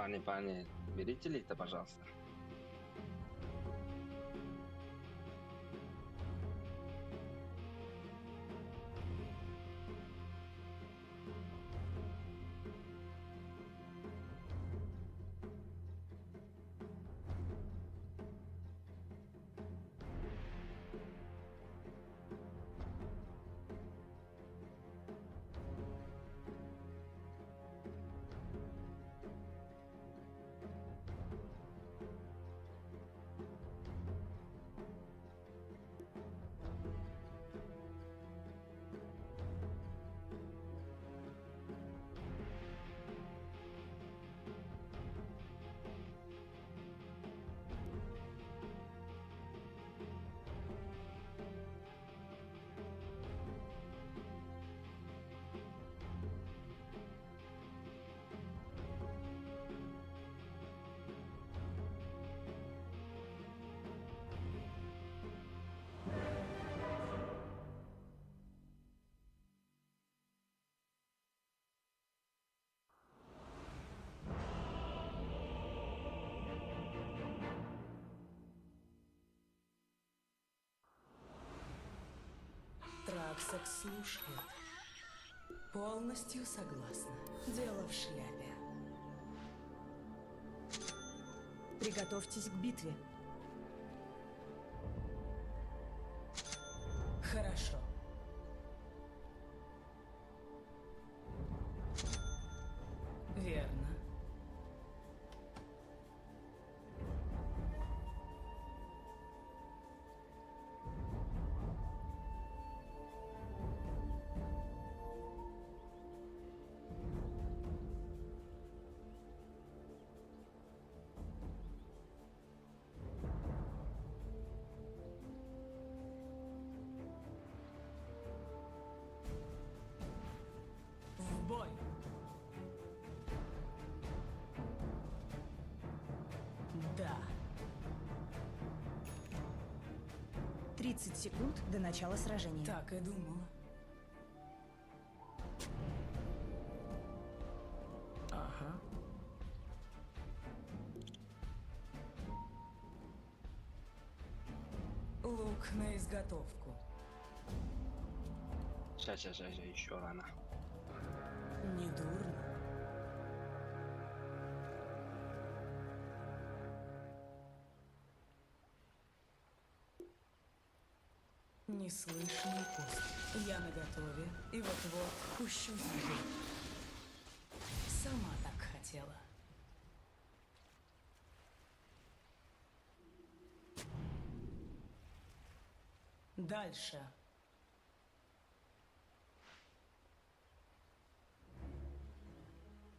Пани, берите лифта, пожалуйста. Траксак слушает. Полностью согласна. Дело в шляпе. Приготовьтесь к битве. Хорошо. Верно. В бой. Да. 30 секунд до начала сражения. Так и думала. Ага. Лук на изготовку. Сейчас, еще рано. Недурно. Неслышный пуск. Я наготове и вот-вот пущу зверя. Сама так хотела. Дальше.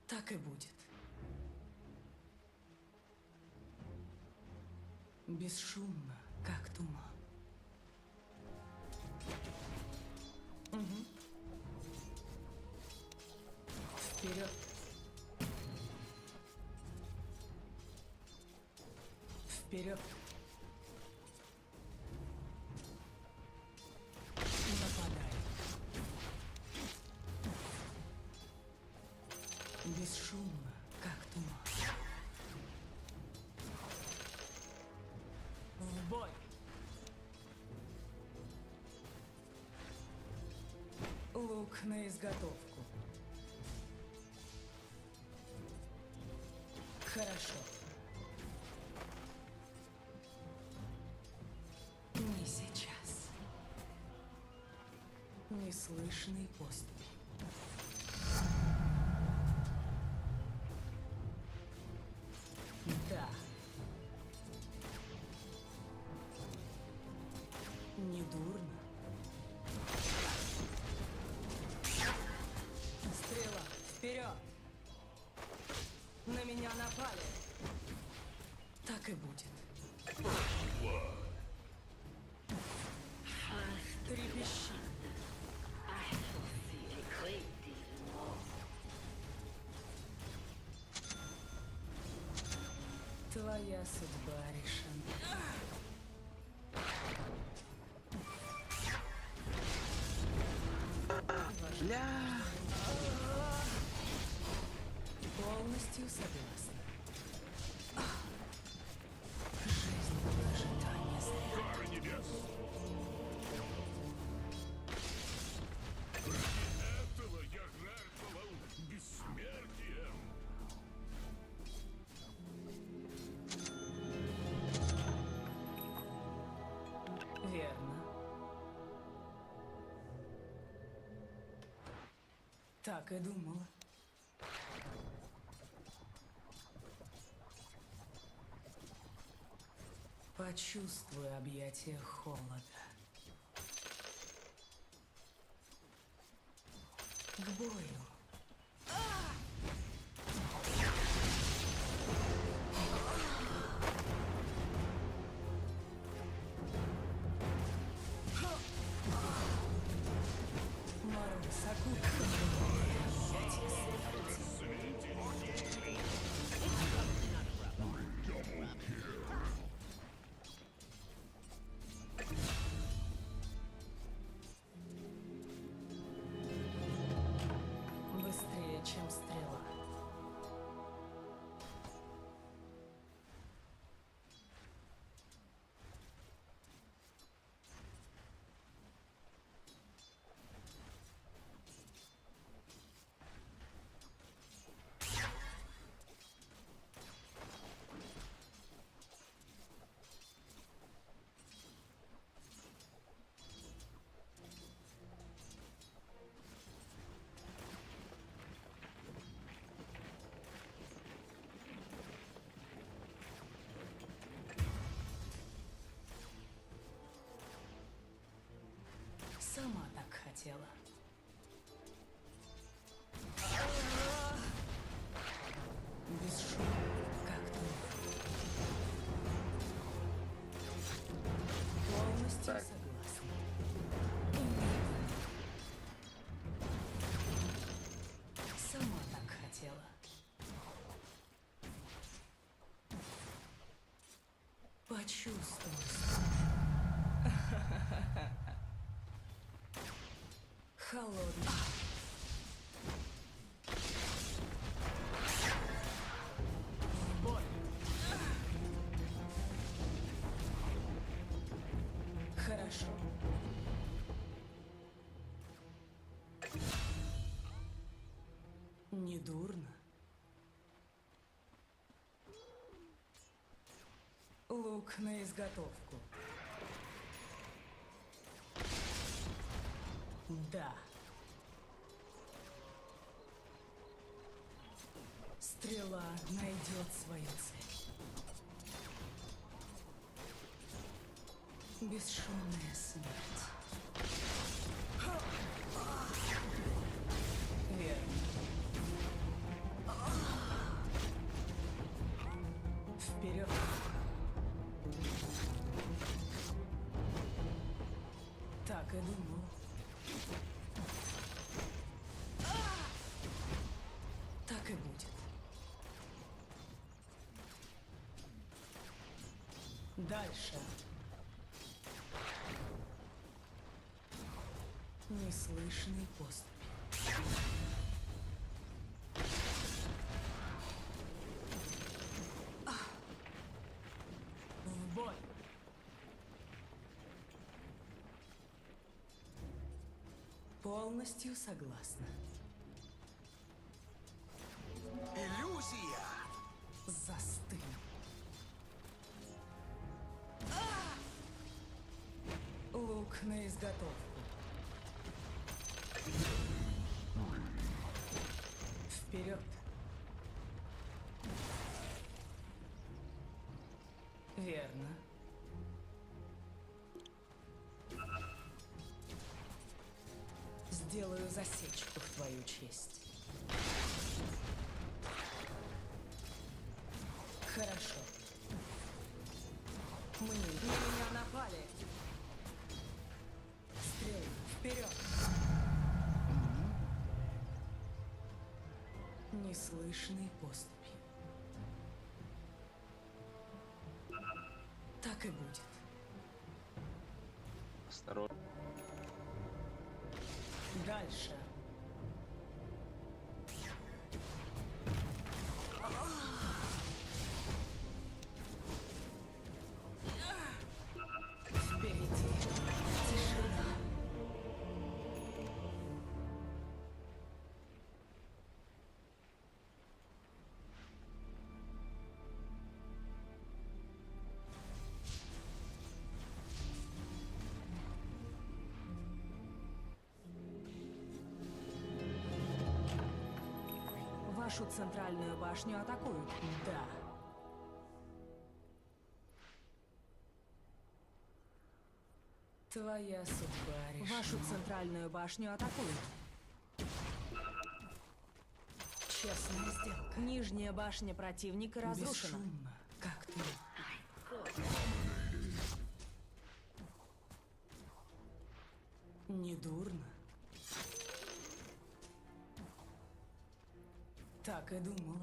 Так и будет. Бесшумно, как туман. Угу. Вперед. Вперед. Нападай. Бесшумно, как туман. В бой. Лук на изготовку. Хорошо. Не сейчас. Неслышный поступь. Да. Недурно. Стрела, вперед! На меня напали. Так и будет. Трепещи. Твоя судьба решена. Бля! Полностью согласна. Так и думала. Почувствуй объятие холода. К бою. Мороз, окутай объятия смерти. Быстрее, чем стрела. Сама так хотела. Без шума, как ты. Полностью Так. согласна. Сама так хотела. Почувствуй. Холодный. Бой. Хорошо. Недурно. Лук на изготовку. Да. Стрела найдет свою цель. Бесшумная смерть. Верно. Вперед. Так и думал. Так и будет. Дальше. Неслышный поступь. В бой. Полностью согласна. Иллюзия! Застынь. Лук на изготовку. Вперед. Верно. Сделаю засечку в твою честь. Хорошо. Мы на меня напали. Стрелы, вперед! Неслышной поступью. Так и будет. Осторожно. Дальше. Впереди тишина. Вашу центральную башню атакуют. Да. Твоя судьба решена. Вашу центральную башню атакуют. Честная сделка. Нижняя башня противника разрушена. Бесшумно, как ты. Недурно. Так и думала.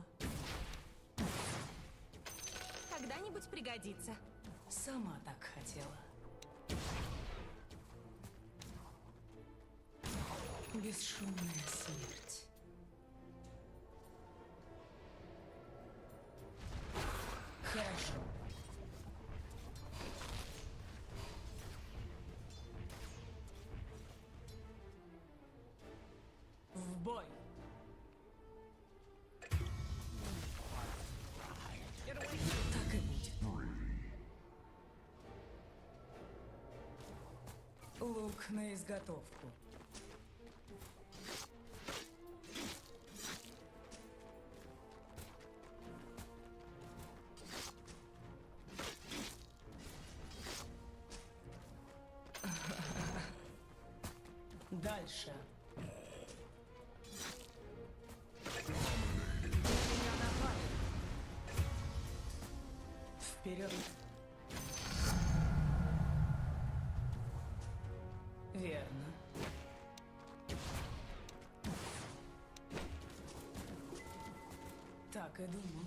Когда-нибудь пригодится. Сама так хотела. Бесшумная смерть. Хорошо. В бой. Так и будет. Лук на изготовку. Дальше. Меня напали. Вперед. Верно. Так и думал.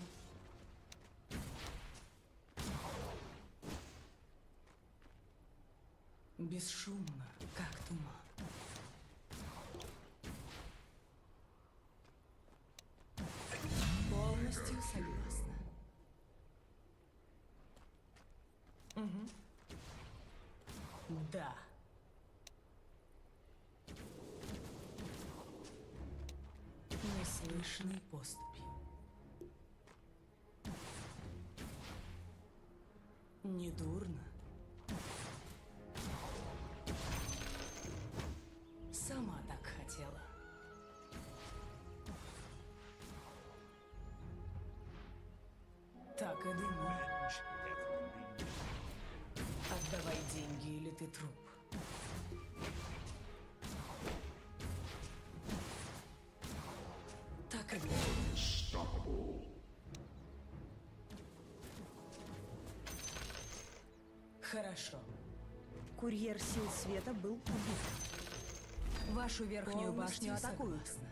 Бесшумно, как туман. Полностью согласна. Угу. Да. Неслышной поступью. Недурно. Сама так хотела. Так и думала. Отдавай деньги, или ты труп. Так и будет. Хорошо. Курьер сил света был убит. Вашу верхнюю башню атакуют. Согласна.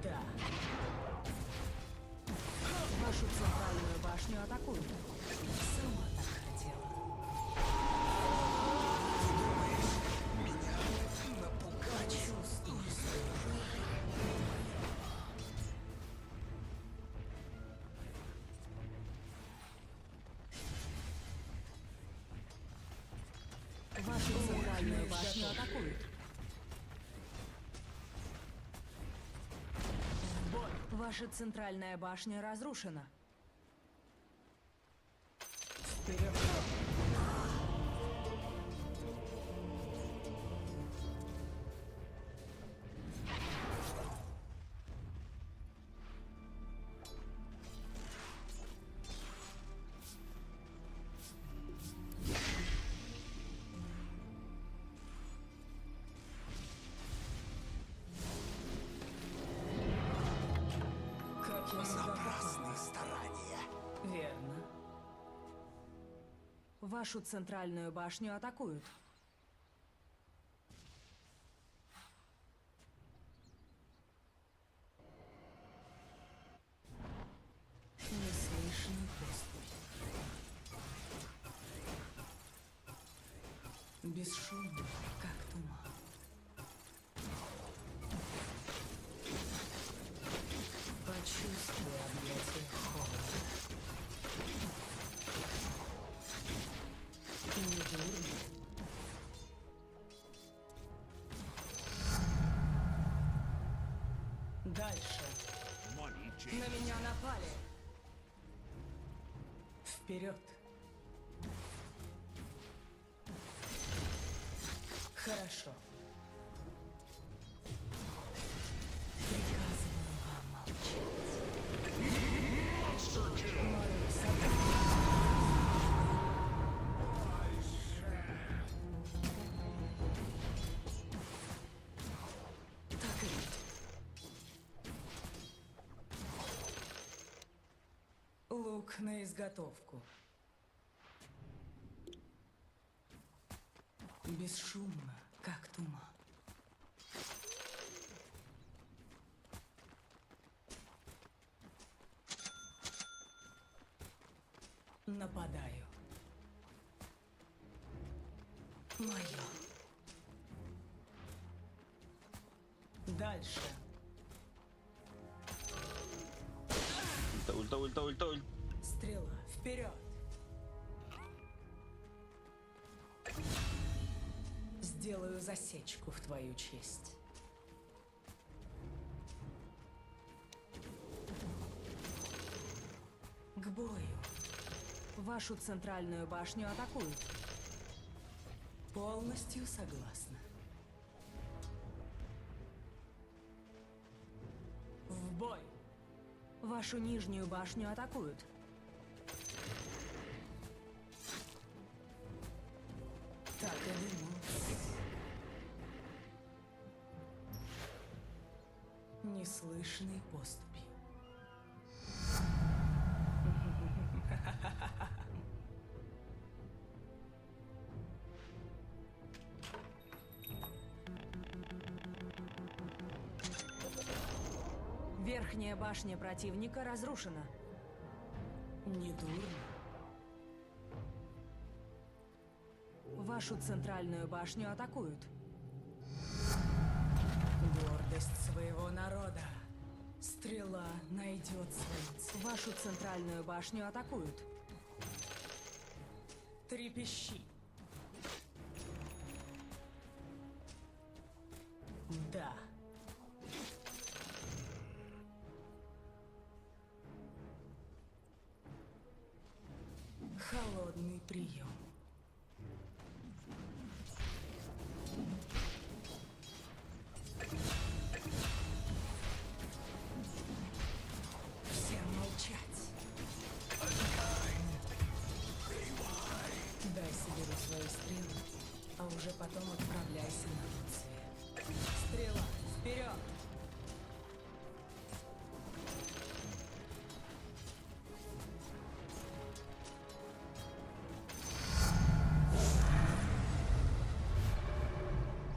Да. Вашу центральную башню атакуют. Сама так хотела. Меня напугать. Чувствую. Вашу центральную башню атакуют. Ваша центральная башня разрушена. Вперед! Напрасные старания. Верно. Вашу центральную башню атакуют. Неслышный поступь. Бесшумно, как туман. Почувствуй объятие холода. Напали. Вперед. Хорошо. Приказываю вам молчать. Мороз, так и быть. Лук на изготовку. Бесшумно, как туман. Нападаю. Мое. Дальше. Ульта. Стрела. Вперед. Сделаю засечку в твою честь. К бою. Вашу центральную башню атакуют. Полностью согласна. В бой. Вашу нижнюю башню атакуют. Так и думал. Неслышной поступью. Верхняя башня противника разрушена. Недурно. Вашу центральную башню атакуют. Гордость своего народа. Стрела найдет свою цель. Вашу центральную башню атакуют. Трепещи. Да. Холодный прием. Всем молчать. Дай соберу свои стрелы, а уже потом отправляйся на тот свет. Стрела, вперед!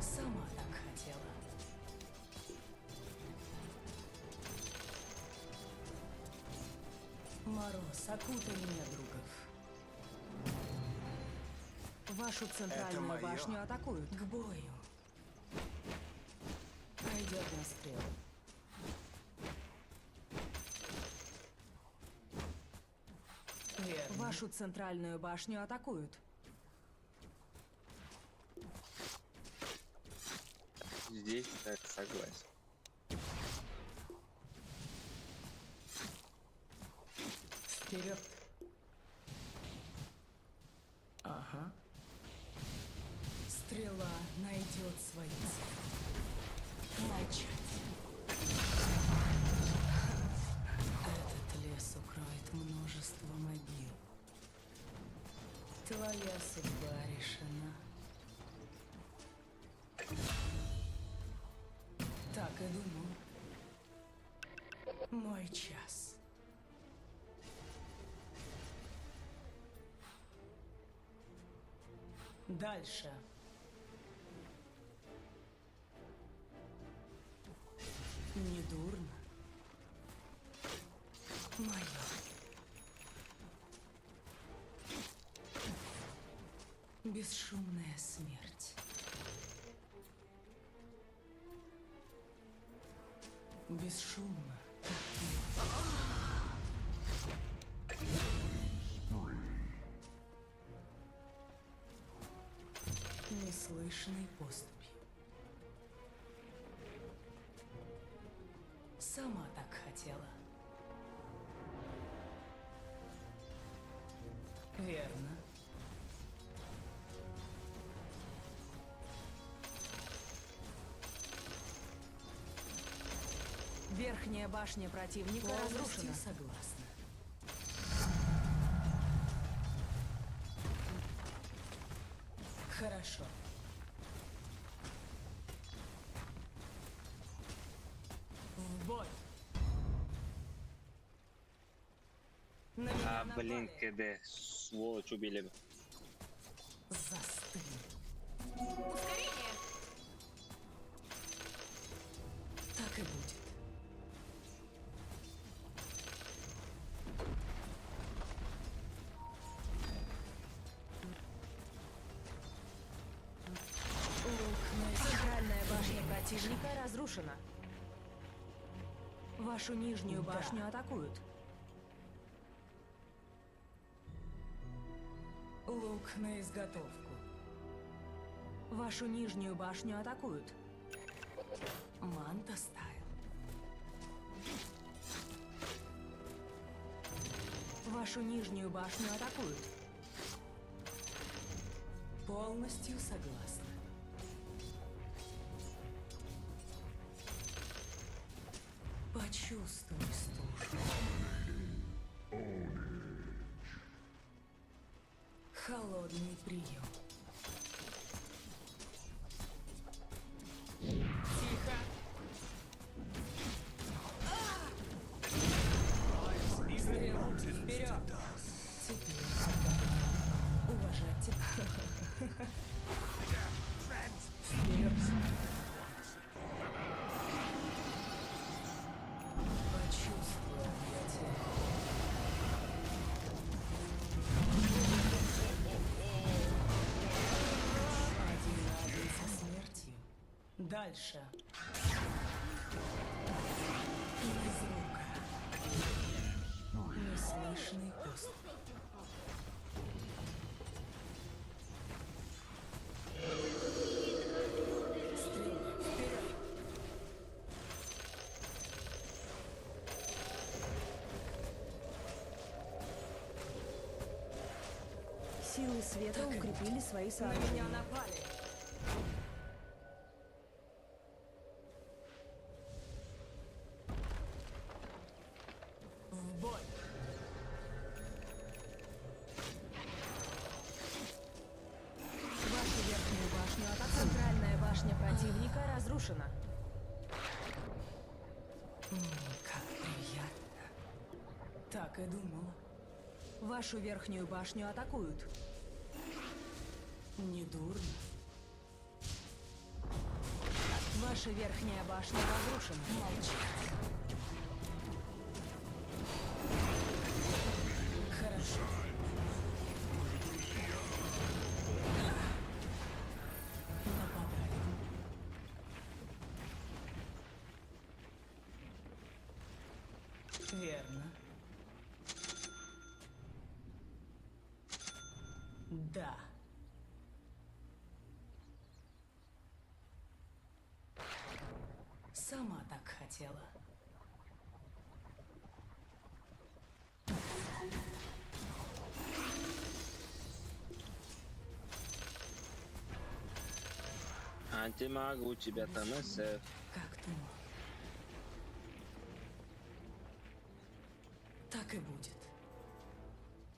Сама так хотела. Мороз, окутай меня, другов. Вашу центральную моё. башню атакуют. К бою. Пойдет на стрел. Верно. Вашу центральную башню атакуют. Здесь так согласен. Вперед. Ага. Стрела найдет свои цели. Молчать. Этот лес укроет множество могил. Твоя судьба решена. Так и думал. Мой час. Дальше. Недурно. Мое. Бесшумная смерть. Бесшумно. Неслышной поступью. Сама так хотела. Верхняя башня противника разрушена. Согласна. Хорошо. В бой. На меня Блин, напали. КД. Сволочь, убили. Застыли. Ускорение! Так и будет. Центральная башня противника разрушена. Вашу нижнюю башню атакуют. Лук на изготовку. Вашу нижнюю башню атакуют. Манта стайл. Вашу нижнюю башню атакуют. Полностью согласна. Почувствуй стужу. Холодный прием. Тихо. Стрелок вперед. Теперь уважать тебя. Вперед. Почувствуй объятие. Один на один со смертью. Дальше. Из рука. Неслышный поступ. Стрелок вперед. Силы света укрепили свои На сооружения. меня напали. В бой. Вашу верхнюю башню атака. Центральная башня противника разрушена. Как приятно. Так и думала. Вашу верхнюю башню атакуют. Недурно. Ваша верхняя башня разрушена. Молчать. Хорошо. Нападай. Верно. Да. Сама так хотела. Антимаг, у тебя там СФ. Как ты мог? Так и будет.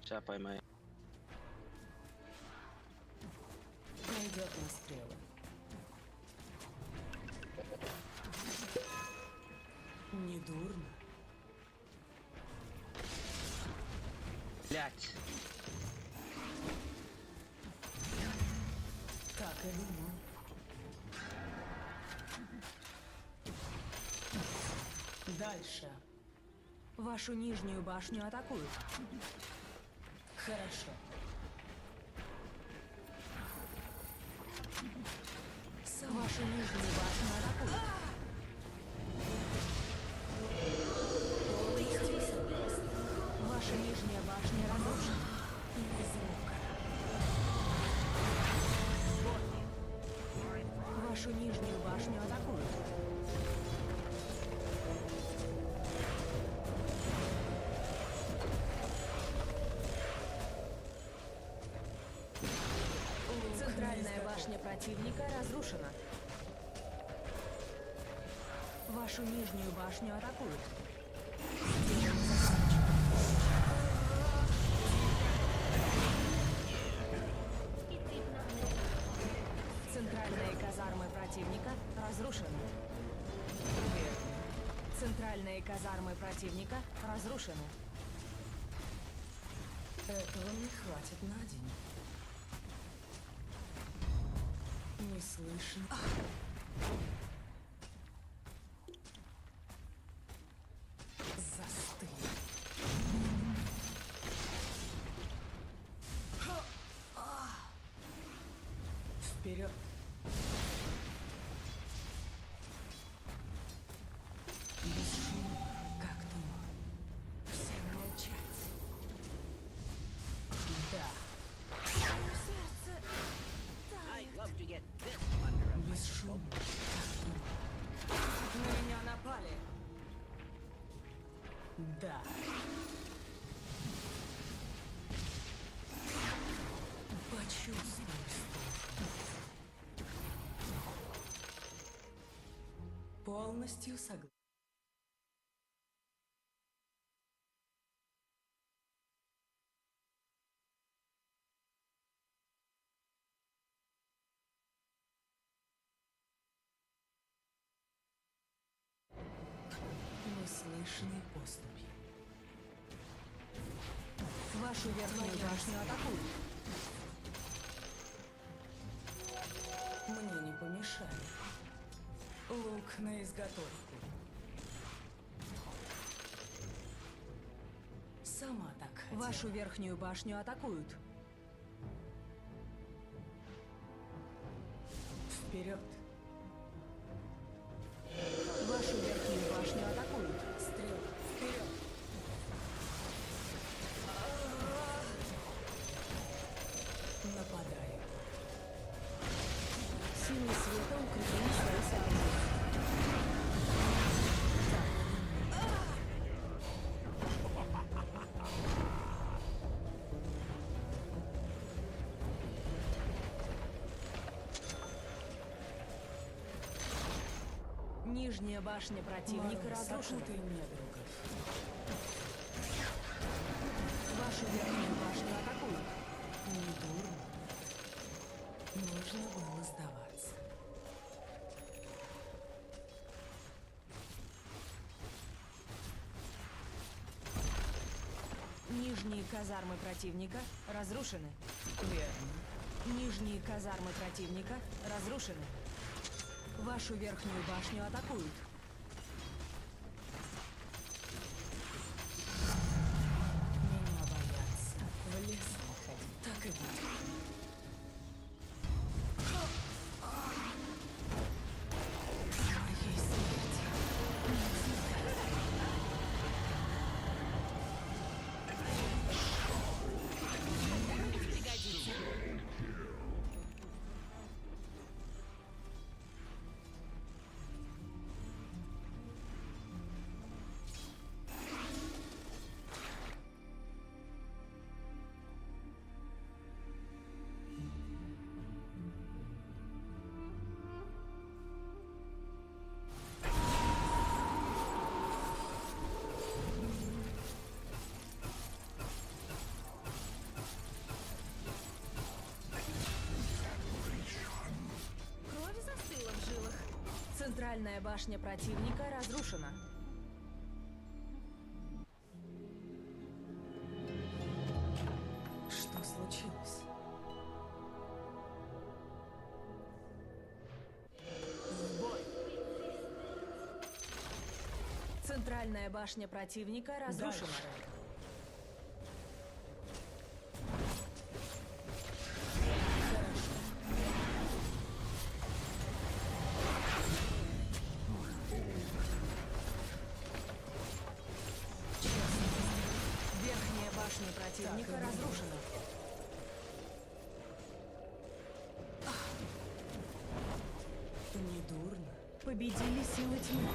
Сейчас поймай. Пойдет на стрелы. Недурно. Блять. Так и думал. Дальше. Вашу нижнюю башню атакуют. Хорошо. Вашу нижнюю башню атакуют. Полностью согласна. Ваша нижняя башня разрушена. Из лука. Вашу нижнюю башню атакуют. Центральная башня противника разрушена. Вашу нижнюю башню атакуют. Центральные казармы противника разрушены. Центральные казармы противника разрушены. Этого мне хватит на день. Не слышно. Застыли. Вперед. Без шума, как туман. Все молчать. Да. Сердце тает. Без шума, как туман. На меня напали. Да. Почувствуй. Полностью согласен. Неслышные поступи. Вашу верхнюю башню атакуют. Мне не помешает. Лук на изготовку. Сама так хотела. Вашу верхнюю башню атакуют. Вперед. Вашу верхнюю башню атакуют. Стрел. Вперед. Нападаю. Силы света укрепили свои сооружения. Нижняя башня противника разрушена. Вашу верхнюю башню атакуют. Не дурно. Нужно было сдаваться. Нижние казармы противника разрушены. Верно. Нижние казармы противника разрушены. Вашу верхнюю башню атакуют. Меня боятся. В лес уходить. Так и будет. Моей смерти. Пригодится. Кровь застыла в жилах. Центральная башня противника разрушена. Что случилось? В бой. Центральная башня противника разрушена. Верхняя башня противника разрушена. Недурно. Победили силы тьмы.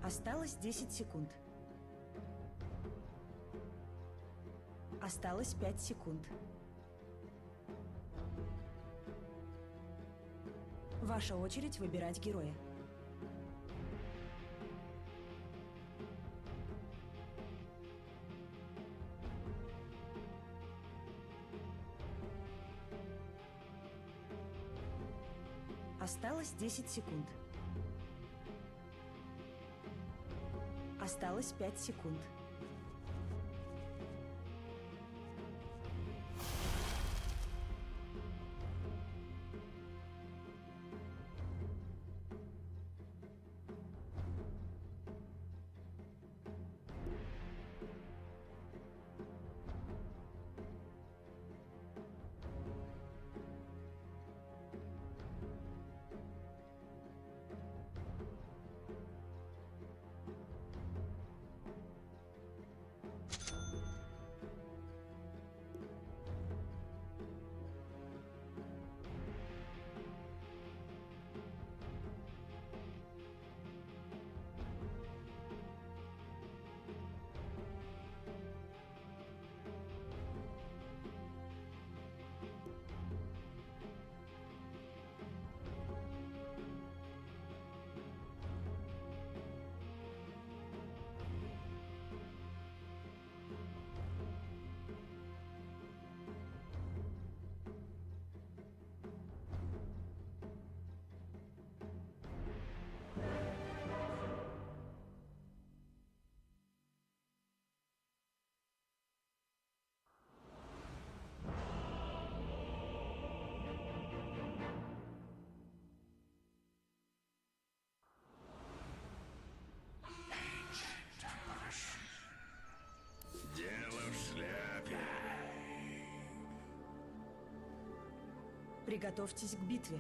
Осталось 10 секунд. Осталось 5 секунд. Ваша очередь выбирать героя. Осталось 10 секунд. Осталось 5 секунд. Дело в шляпе. Приготовьтесь к битве.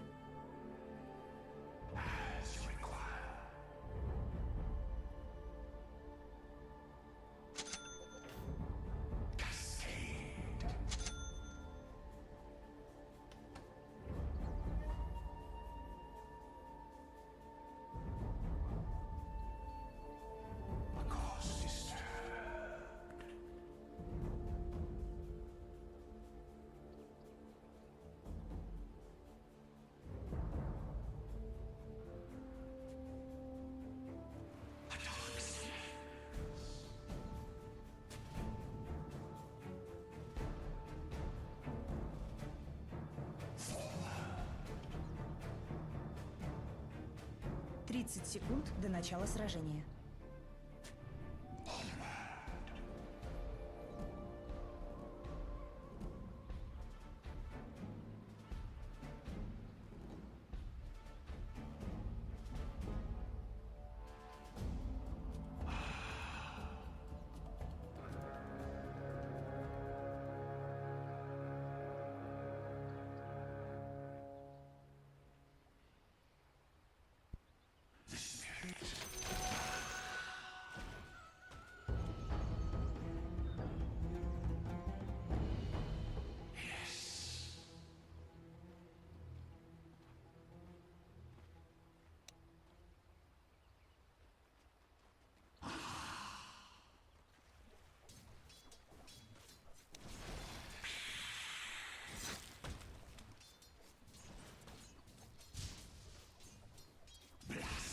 Тридцать секунд до начала сражения.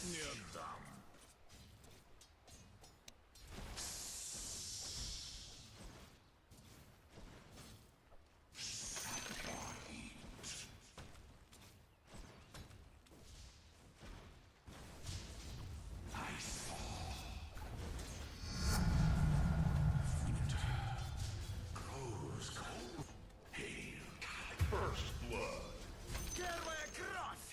Не отдам. First blood. Первая кровь!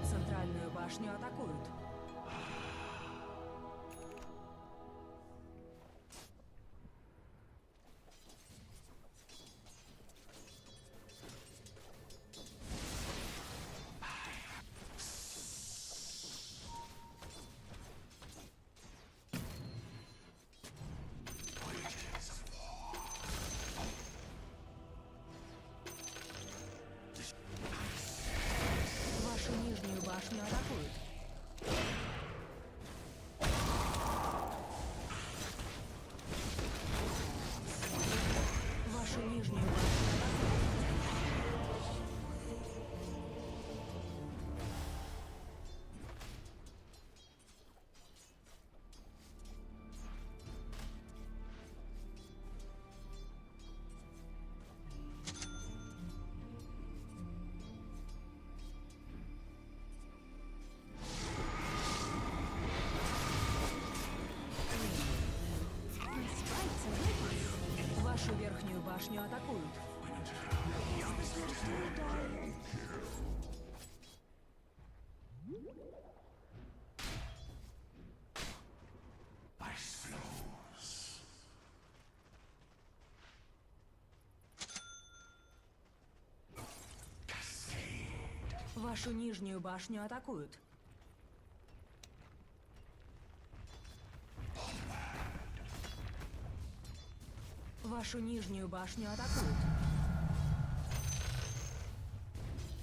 центральную башню атакуют. Вашу нижнюю башню атакуют. Вашу нижнюю башню атакуют. Вашу верхнюю башню атакуют. Вашу нижнюю башню атакуют. Вашу нижнюю башню атакуют.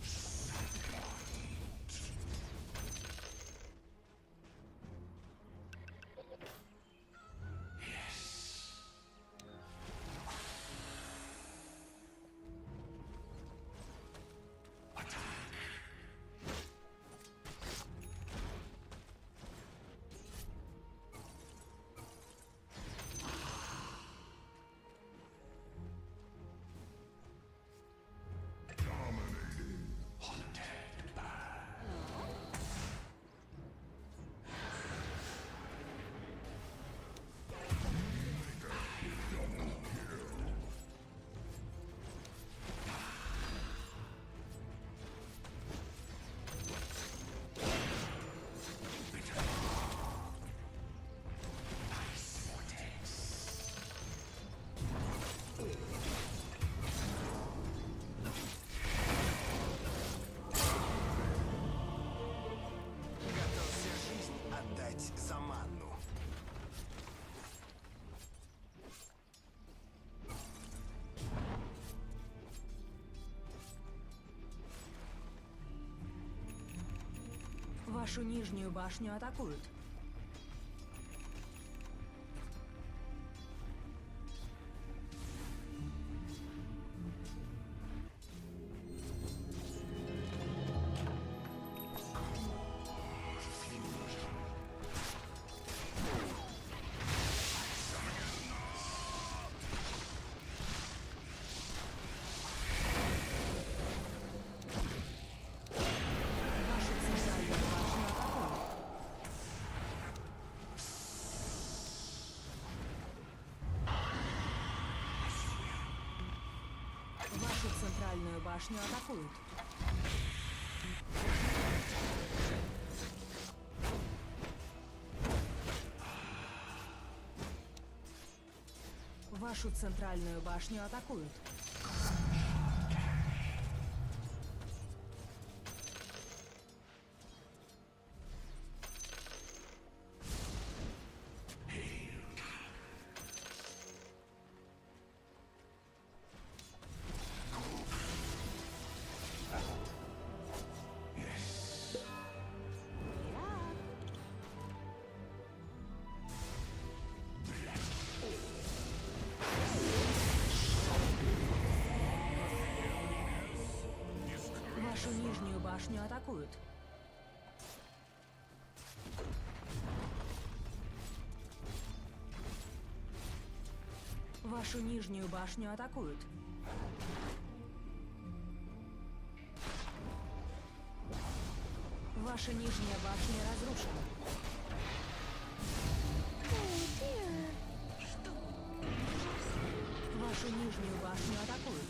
Готовься жизнь отдать за манну. Вашу нижнюю башню атакуют. Вашу центральную башню атакуют. Вашу центральную башню атакуют. Вашу центральную башню атакуют. Вашу нижнюю башню атакуют. Вашу нижнюю башню атакуют. Ваша нижняя башня разрушена. Вашу нижнюю башню атакуют.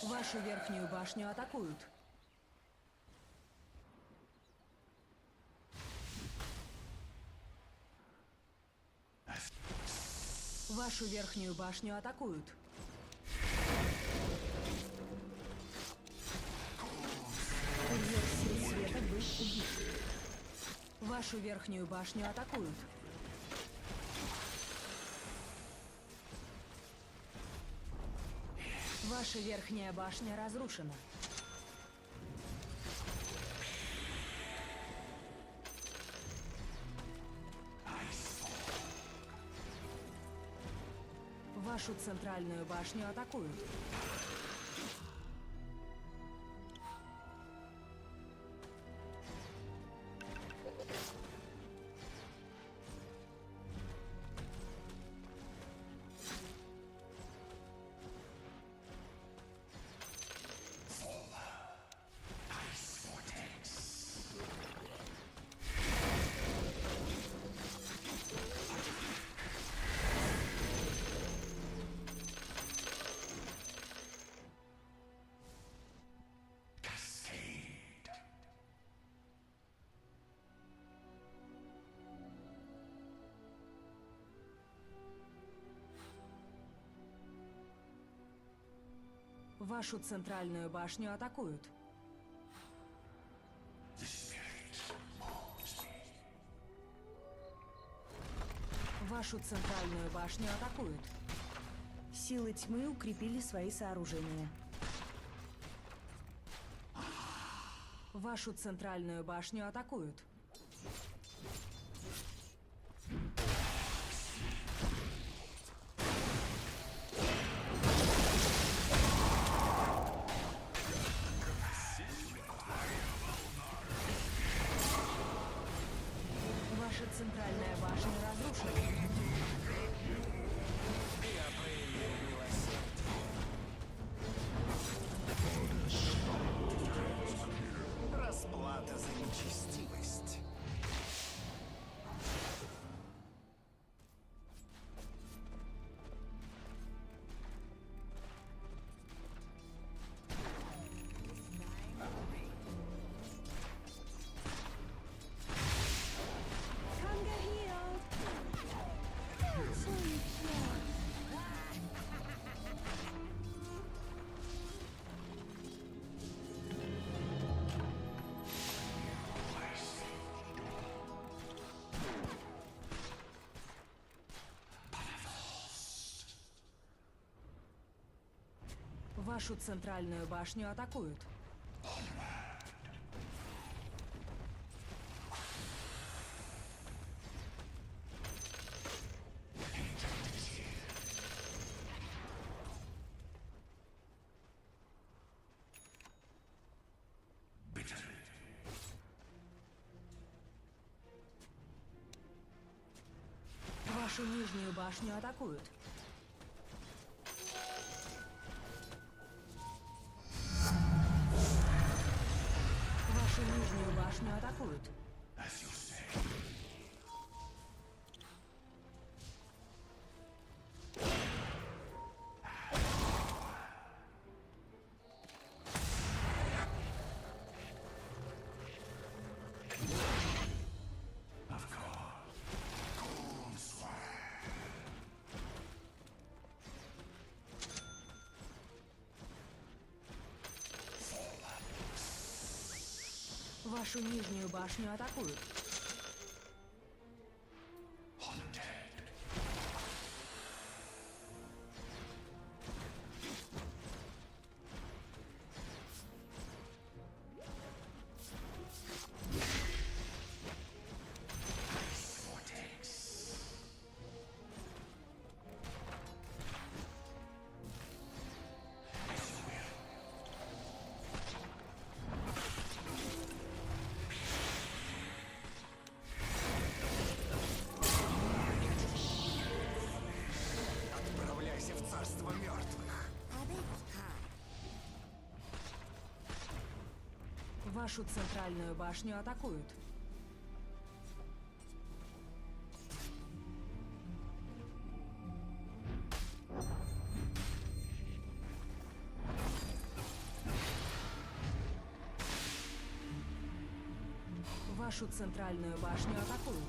Вашу верхнюю башню атакуют. Вашу верхнюю башню атакуют. Курьер сил света был убит. Вашу верхнюю башню атакуют. Ваша верхняя башня разрушена. Вашу центральную башню атакуют. Вашу центральную башню атакуют. Вашу центральную башню атакуют. Силы тьмы укрепили свои сооружения. Вашу центральную башню атакуют. Ваша центральная башня разрушена. Я проявил милосердие. Расплата за нечестивость. Вашу центральную башню атакуют. Вашу нижнюю башню атакуют. Вашу нижнюю башню атакуют. Вашу нижнюю башню атакуют. Отправляйся в царство мертвых. Вашу центральную башню атакуют. Вашу центральную башню атакуют.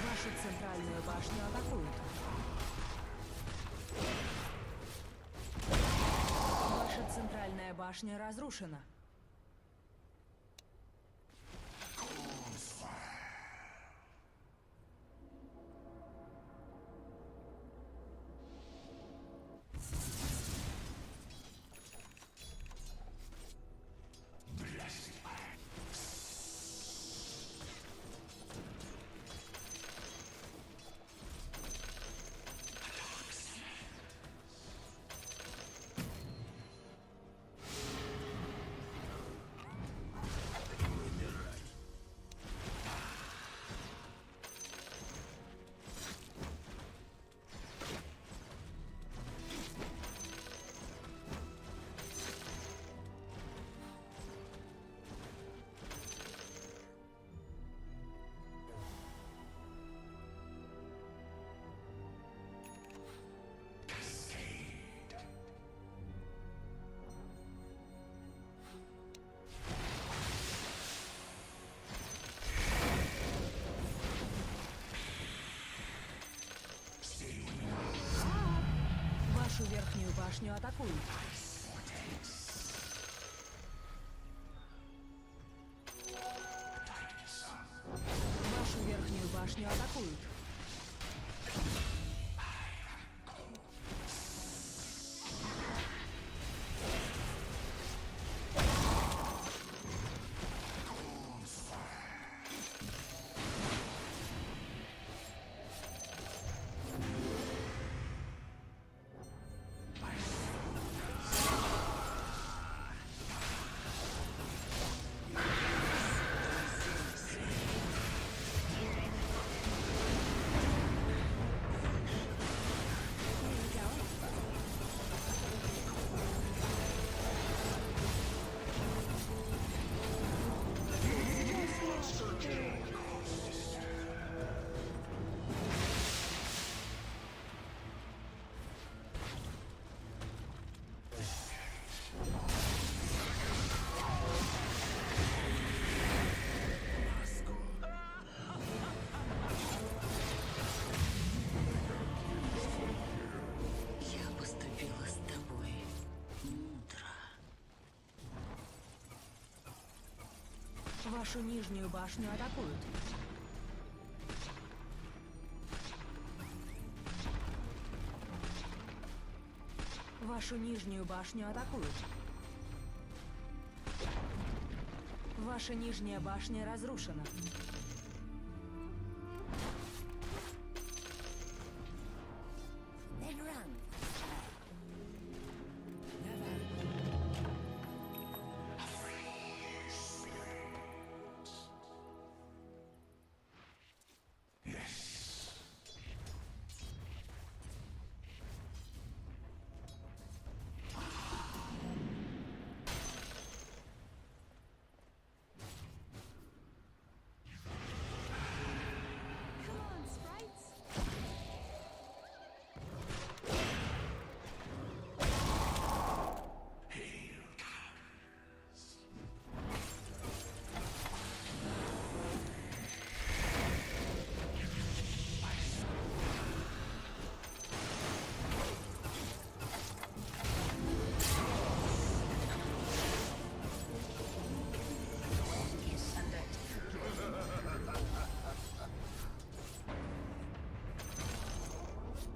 Вашу центральную башню атакуют. Ваша центральная башня разрушена. Вашу верхнюю башню атакуют. Вашу верхнюю башню атакуют. Я поступила с тобой мудро. Вашу нижнюю башню атакуют. Вашу нижнюю башню атакуют. Ваша нижняя башня разрушена.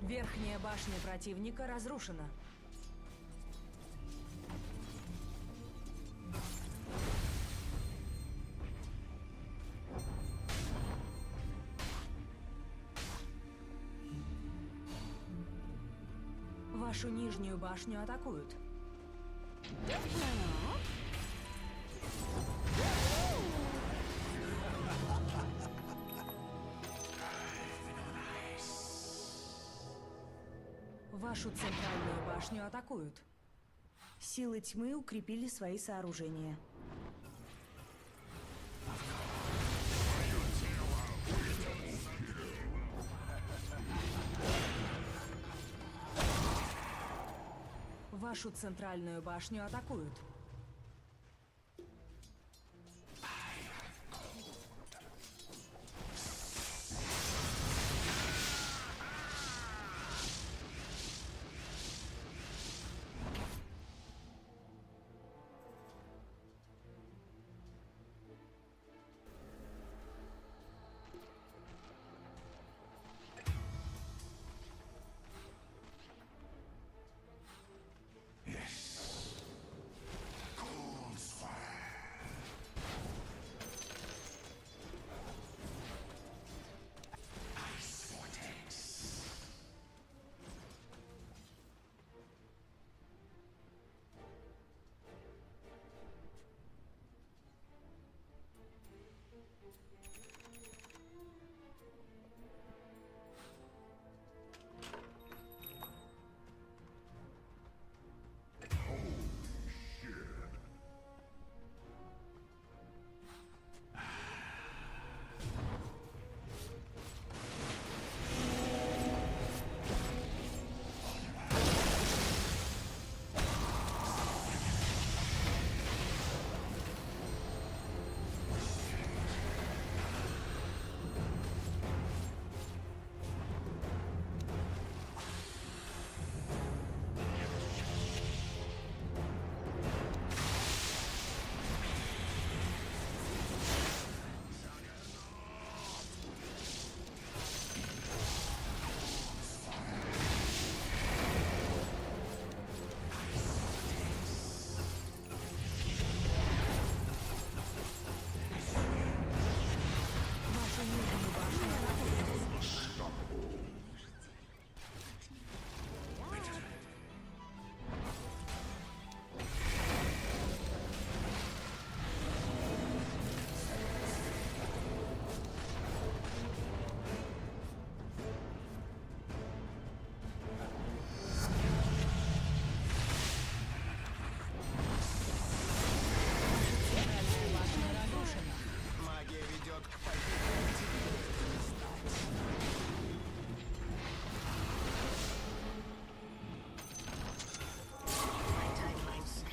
Верхняя башня противника разрушена. Вашу нижнюю башню атакуют. Вашу центральную башню атакуют. Силы тьмы укрепили свои сооружения. Вашу центральную башню атакуют.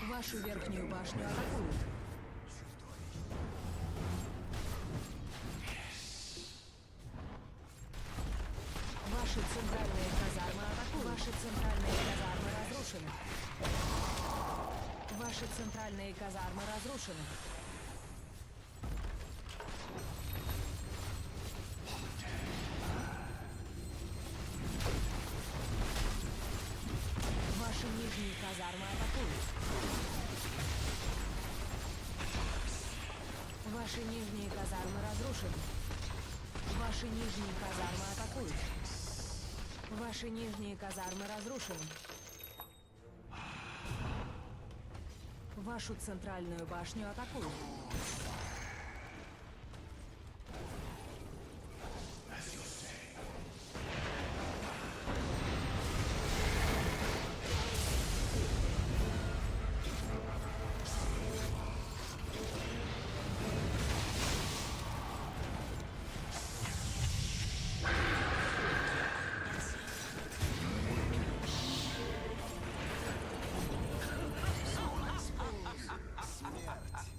Вашу верхнюю башню атакуют. Ваши центральные казармы атакуют. Ваши центральные казармы разрушены. Ваши центральные казармы разрушены. Ваши нижние казармы атакуют. Ваши нижние казармы разрушены. Ваши нижние казармы атакуют. Ваши нижние казармы разрушены. Вашу центральную башню атакуют.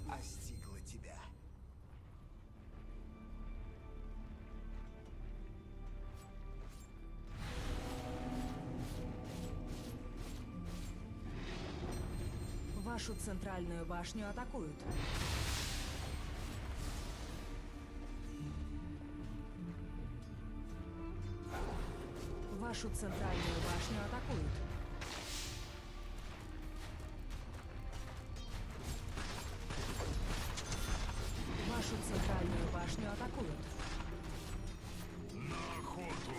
Настигла тебя. Вашу центральную башню атакуют. Вашу центральную башню атакуют. Вашу центральную башню атакуют. На охоту!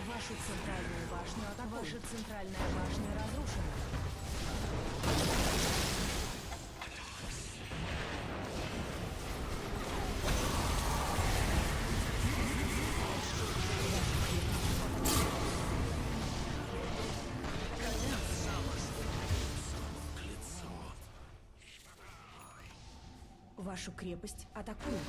Вашу центральную башню атакуют. Ваша центральная башня разрушена. Вашу крепость атакуют.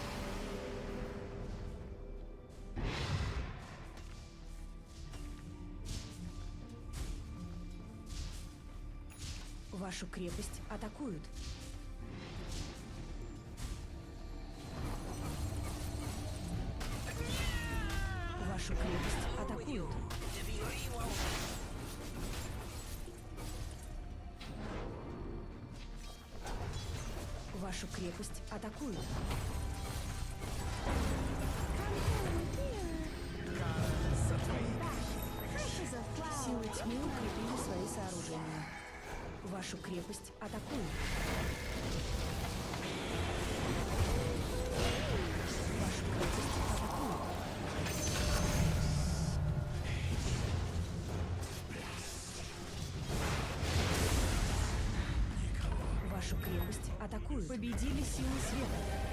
Вашу крепость атакуют. Вашу крепость атакуют. Вашу крепость атакуют. За твои Силы тьмы укрепили свои сооружения. Вашу крепость атакуют. Вашу крепость атакуют. Вашу крепость атакуют. Победили силы света.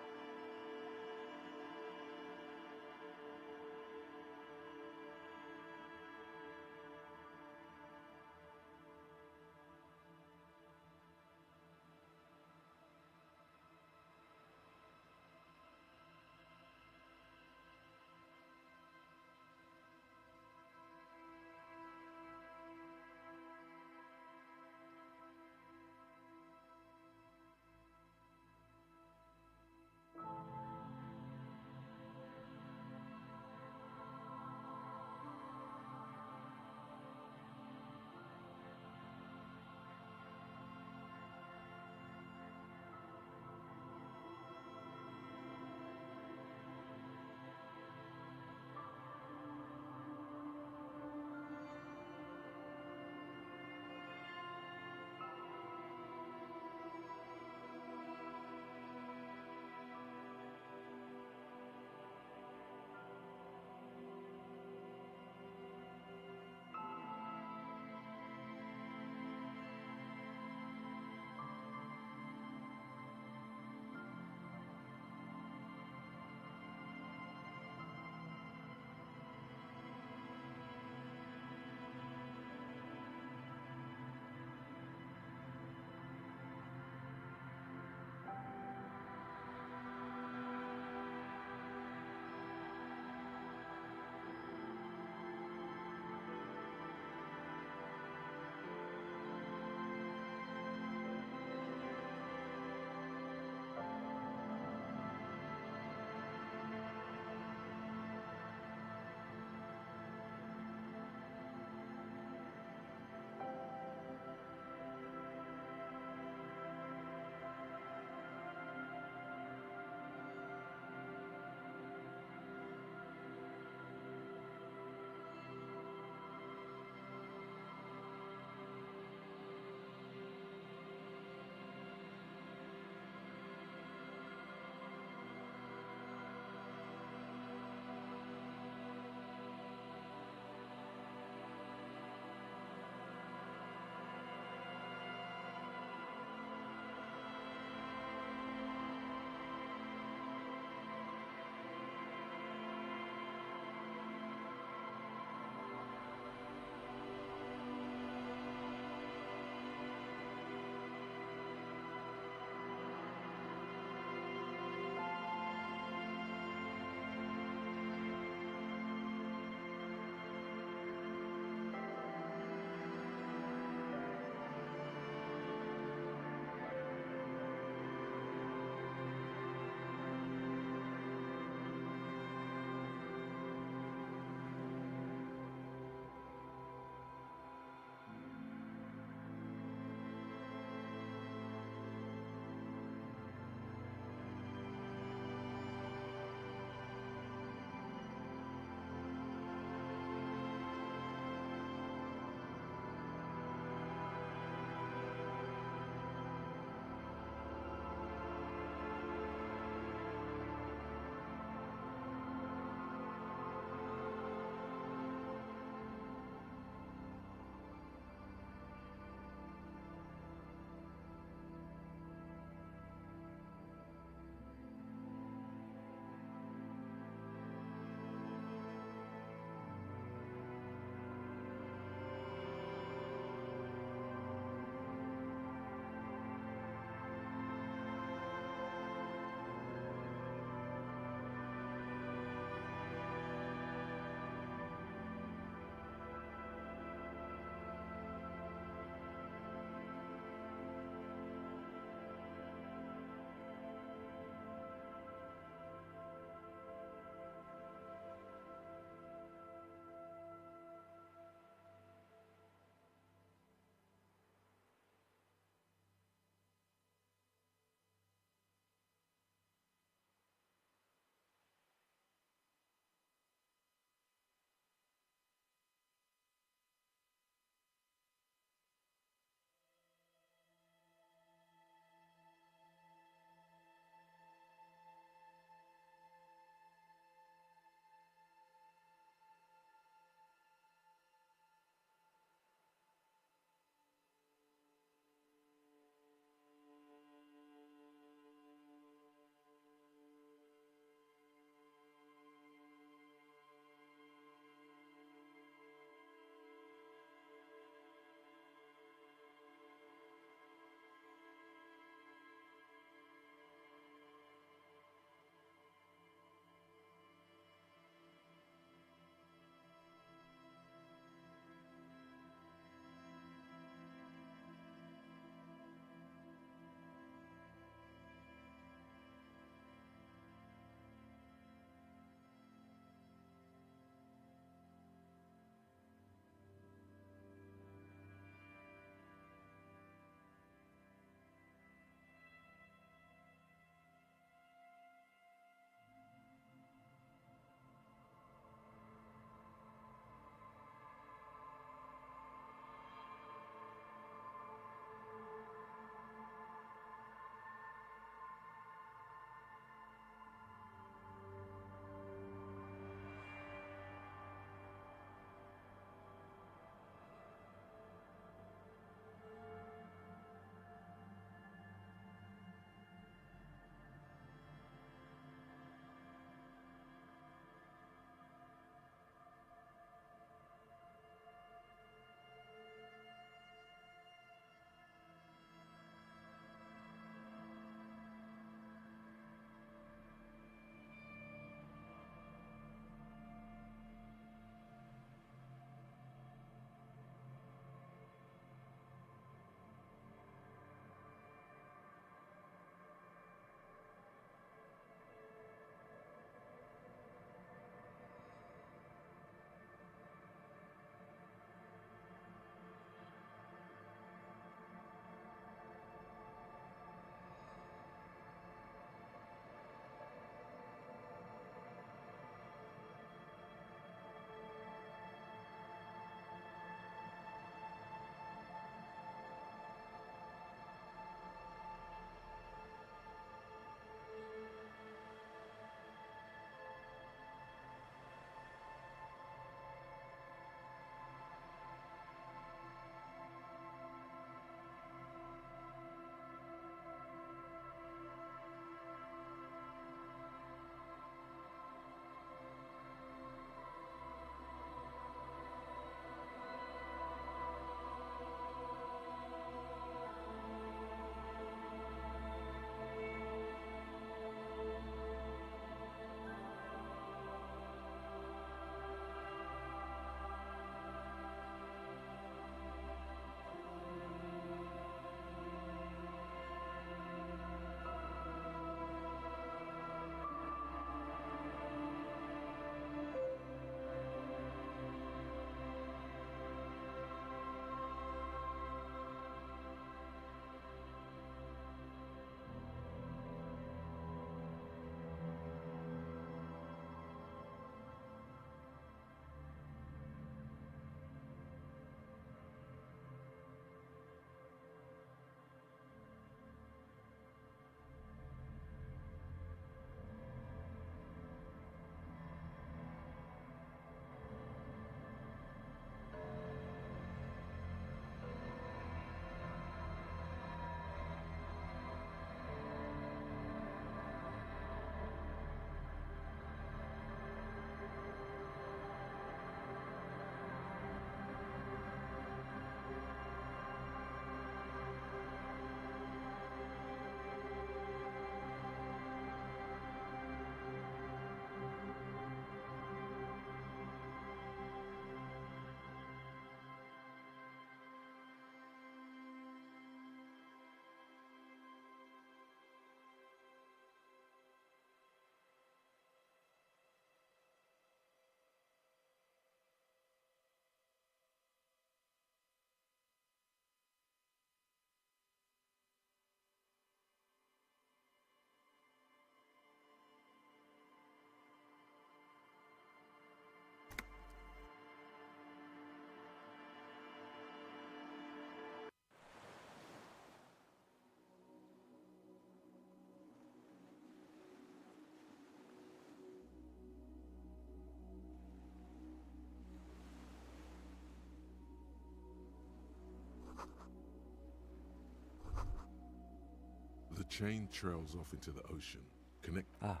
chain trails off into the ocean. Connect. Ah,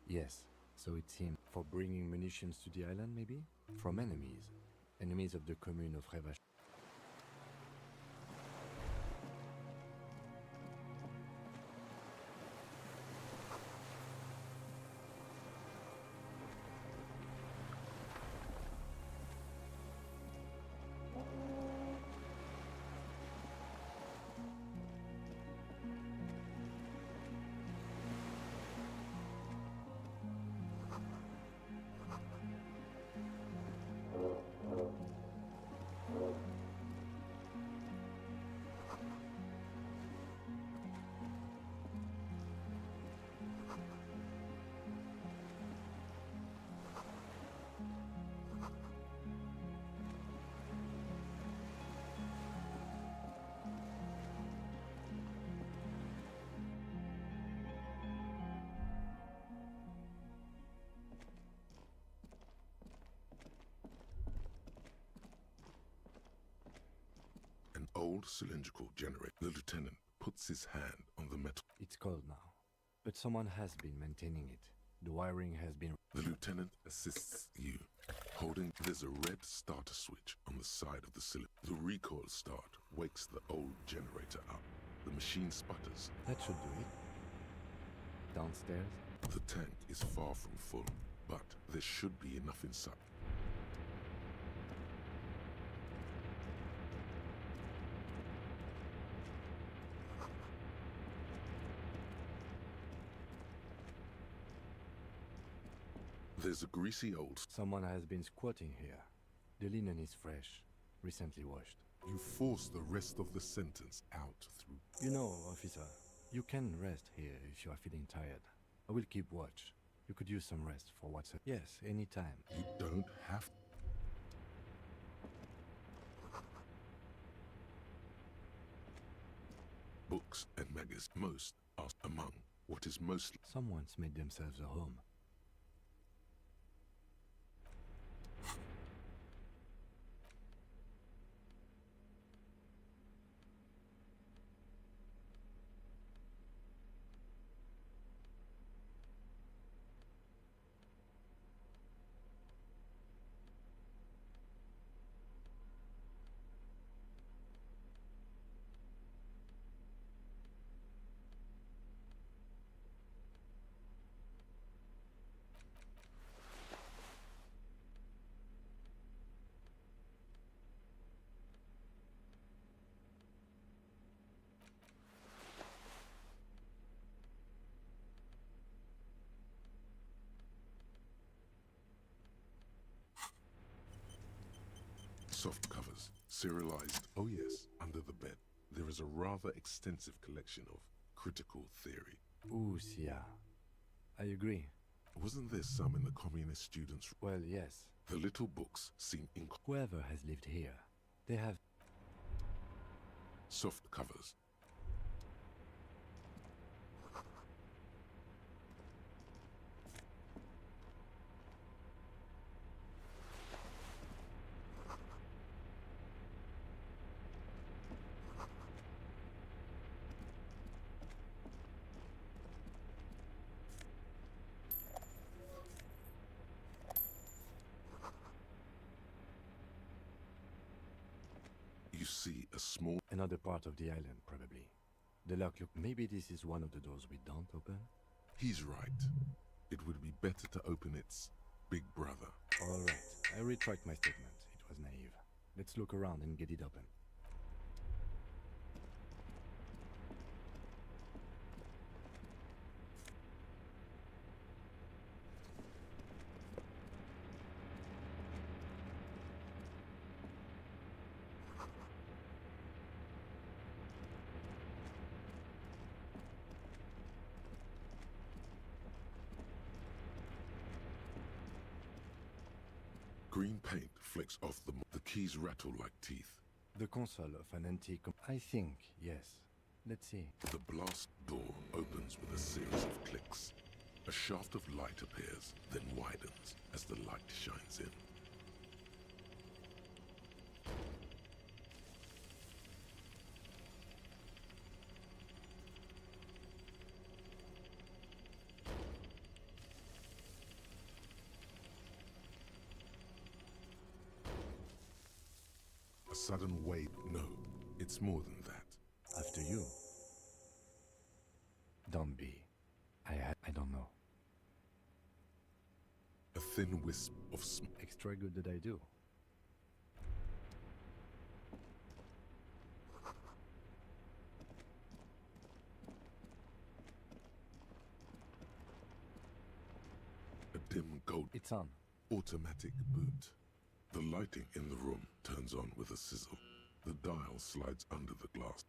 yes. So it's him. For bringing munitions to the island, maybe? From enemies. Enemies of the commune of Revach. An old cylindrical generator. The lieutenant puts his hand on the metal. It's cold now. But someone has been maintaining it. The wiring has been... The lieutenant assists you. Holding, there's a red starter switch on the side of the cylinder. The recoil start wakes the old generator up. The machine sputters. That should do it. Downstairs? The tank is far from full, but there should be enough inside. There's a greasy old... Someone has been squatting here. The linen is fresh, recently washed. You force the rest of the sentence out through... You know, officer, you can rest here if you are feeling tired. I will keep watch. You could use some rest for what's up. Yes, anytime. You don't have... Books and magazines. Most are among what is mostly... Someone's made themselves a home. Soft covers, serialized. Oh yes, under the bed. There is a rather extensive collection of critical theory. Ooh, yeah. I agree. Wasn't there some in the communist students' room? Well, yes. The little books seem Whoever has lived here, they have... soft covers. You see a small... Another part of the island, probably. The lock look... Maybe this is one of the doors we don't open? He's right. It would be better to open its big brother. All right. I retract my statement. It was naive. Let's look around and get it open. Green paint flecks off the keys rattle like teeth. The console of an antique... I think, yes. Let's see. The blast door opens with a series of clicks. A shaft of light appears, then widens as the light shines in. A sudden wave. No, it's more than that. After you. Don't be. I don't know. A thin wisp of smoke. Extra good that I do. A dim gold It's on. automatic boot. The lighting in the room turns on with a sizzle. The dial slides under the glass.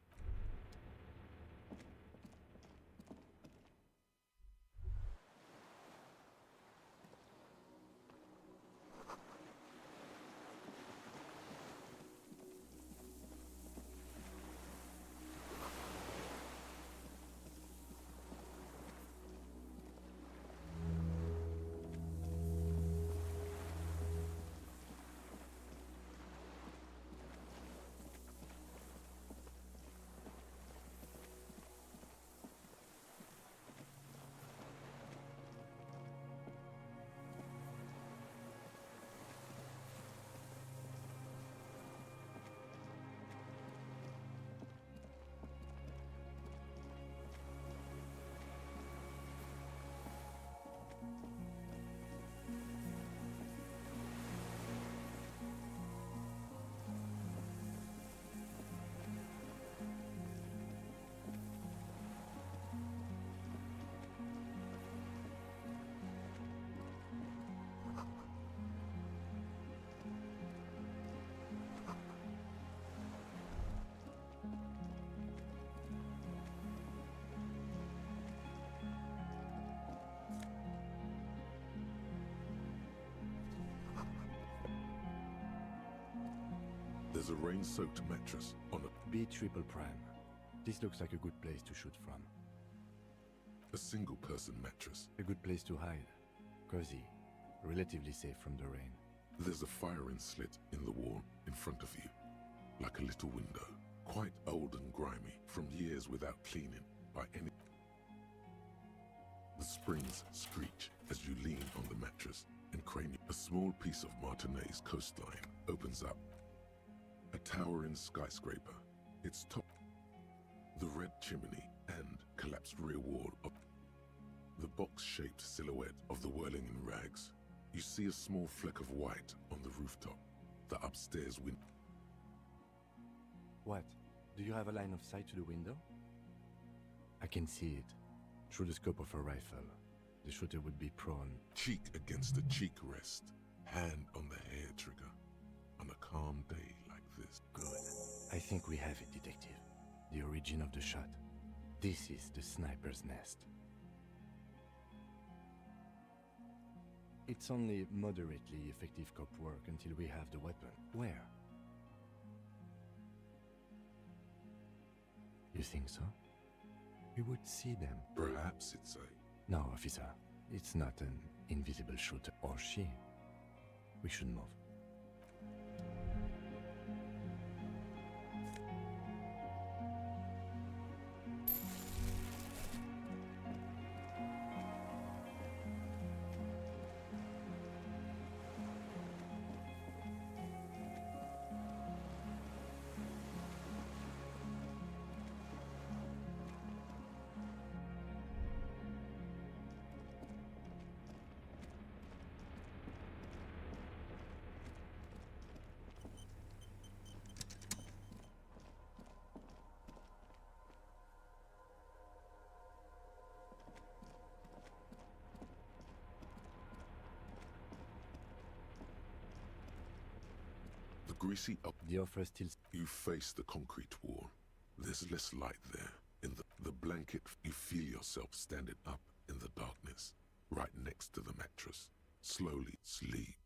There's a rain-soaked mattress on B triple prime. This looks like a good place to shoot from. a single-person mattress. A good place to hide. Cozy. Relatively safe from the rain. There's a firing slit in the wall in front of you, like a little window. Quite old and grimy, from years without cleaning by any... The springs screech as you lean on the mattress and crane. A small piece of Martinez coastline opens up. A towering skyscraper. Its top, the red chimney and collapsed rear wall of the box-shaped silhouette of the whirling in rags. You see a small fleck of white on the rooftop. The upstairs window. What? Do you have a line of sight to the window? I can see it. Through the scope of a rifle. The shooter would be prone. Cheek against the cheek rest. Hand on the hair trigger. On a calm day like this. Good. I think we have it, Detective. The origin of the shot. This is the sniper's nest. It's only moderately effective cop work until we have the weapon. Where? You think so? We would see them. Perhaps it's a... No, officer. It's not an invisible shooter. Or she. We should move. The greasy up. The offer still... You face the concrete wall. There's less light there. In the blanket, you feel yourself standing up in the darkness, right next to the mattress. Slowly sleep.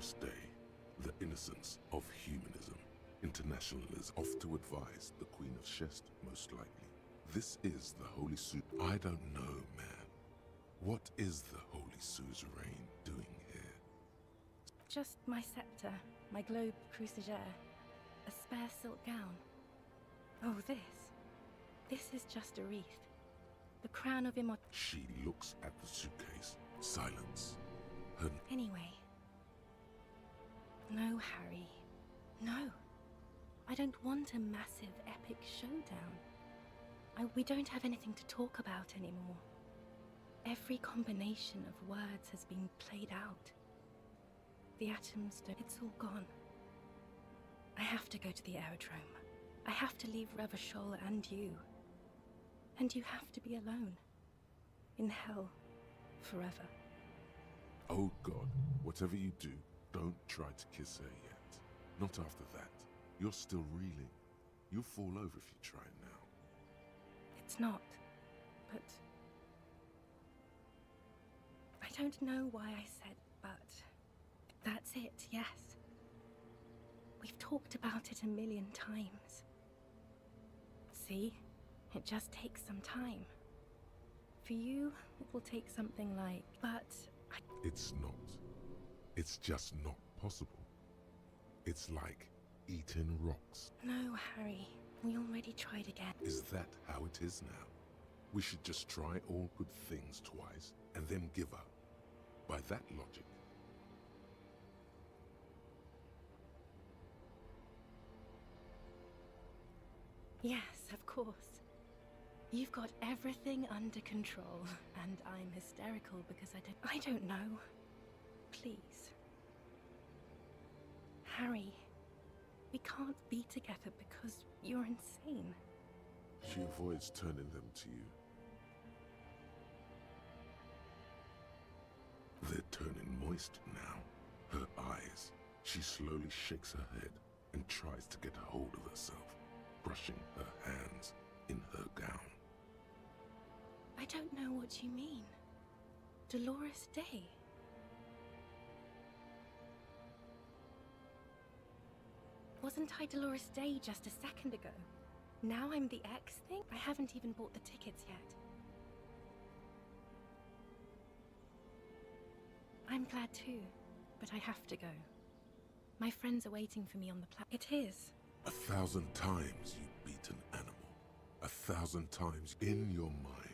Dolorous Day, the innocence of humanism. International is off to advise the Queen of Shest, most likely. This is the Holy I don't know, man. What is the Holy Suzerain doing here? Just my scepter, my globe crucigere, a spare silk gown. Oh, this is just a wreath. The crown of immortality. She looks at the suitcase. Silence. Her Anyway. No, Harry. No. I don't want a massive, epic showdown. We don't have anything to talk about anymore. Every combination of words has been played out. The atoms don't... It's all gone. I have to go to the aerodrome. I have to leave Revachol and you. And you have to be alone. In hell. Forever. Oh God, whatever you do, don't try to kiss her yet. Not after that. You're still reeling. You'll fall over if you try now. It's not. But... I don't know why I said but. That's it, yes. We've talked about it a million times. See? It just takes some time. For you, it will take something like... But... It's not. It's just not possible. It's like eating rocks. No, Harry. We already tried again. Is that how it is now? We should just try all good things twice and then give up. By that logic. Yes, of course. You've got everything under control, and I'm hysterical because I don't know. Please. Harry, we can't be together because you're insane. She avoids turning them to you. They're turning moist now. Her eyes. She slowly shakes her head and tries to get a hold of herself, brushing her hands in her gown. I don't know what you mean. Dolorous Day. Wasn't I Dolorous Day just a second ago? Now I'm the X thing? I haven't even bought the tickets yet. I'm glad too, but I have to go. My friends are waiting for me on the It is. 1,000 times you beat an animal. 1,000 times in your mind.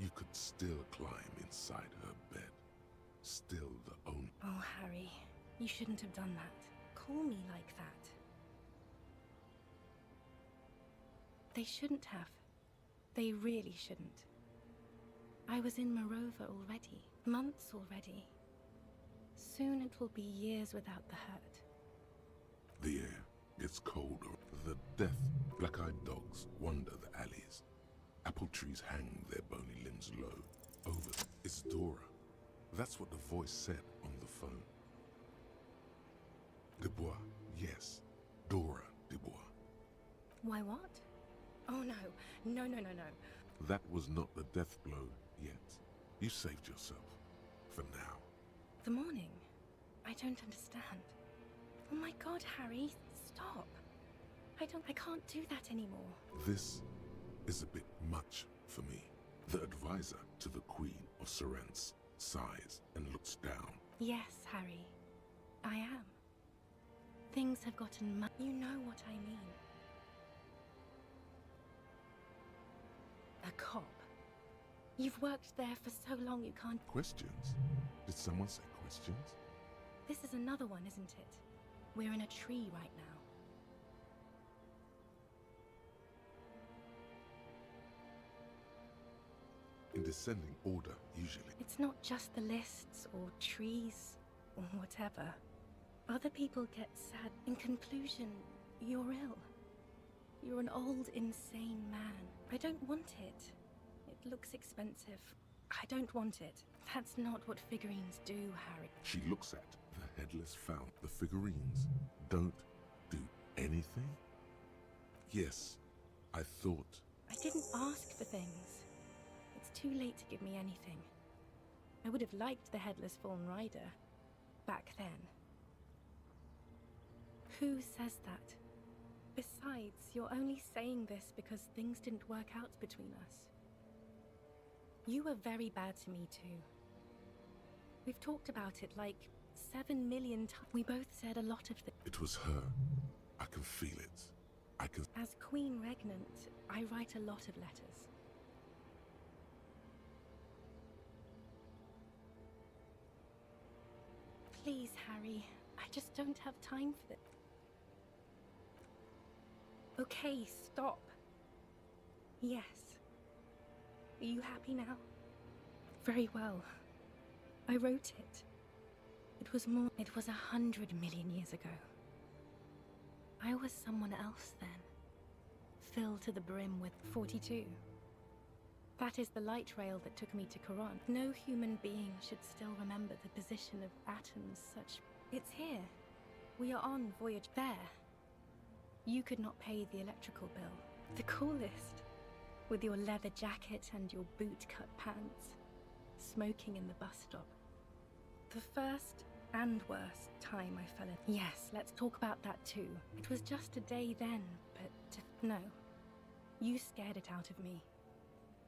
You could still climb inside her bed. Still the own. Oh, Harry, you shouldn't have done that. Call me like that. They shouldn't have. They really shouldn't. I was in Morova already. Months already. Soon it will be years without the hurt. The air gets colder. The death, black-eyed dogs wander the alleys. Apple trees hang their bony limbs low. Over it's Dora. That's what the voice said on the phone. Dubois, yes. Dora Dubois. Why what? Oh no. No. That was not the death blow yet. You saved yourself. For now. The morning? I don't understand. Oh my God, Harry, stop. I can't do that anymore. This is a bit much for me. The advisor to the Queen of Sorrence sighs and looks down. Yes, Harry. I am. Things have gotten You know what I mean. A cop. You've worked there for so long you can't... Questions? Did someone say questions? This is another one, isn't it? We're in a tree right now. In descending order, usually. It's not just the lists or trees or whatever. Other people get sad. In conclusion, you're ill. You're an old, insane man. I don't want it. It looks expensive. I don't want it. That's not what figurines do, Harry. She looks at the headless fountain. The figurines don't do anything? Yes, I thought. I didn't ask for things. It's too late to give me anything. I would have liked the headless fallen rider back then. Who says that? Besides, you're only saying this because things didn't work out between us. You were very bad to me too. We've talked about it like 7 million times. We both said a lot of things. It was her. I can feel it. I can... As Queen Regnant, I write a lot of letters. Please, Harry, I just don't have time for it. Okay, stop. Yes. Are you happy now? Very well. I wrote it. It was 100 million years ago. I was someone else then. Filled to the brim with 42. That is the light rail that took me to Quran. No human being should still remember the position of atoms such... It's here. We are on voyage there. You could not pay the electrical bill. The coolest. With your leather jacket and your boot-cut pants. Smoking in the bus stop. The first and worst time I fell in. Yes, let's talk about that too. It was just a day then, but no. You scared it out of me.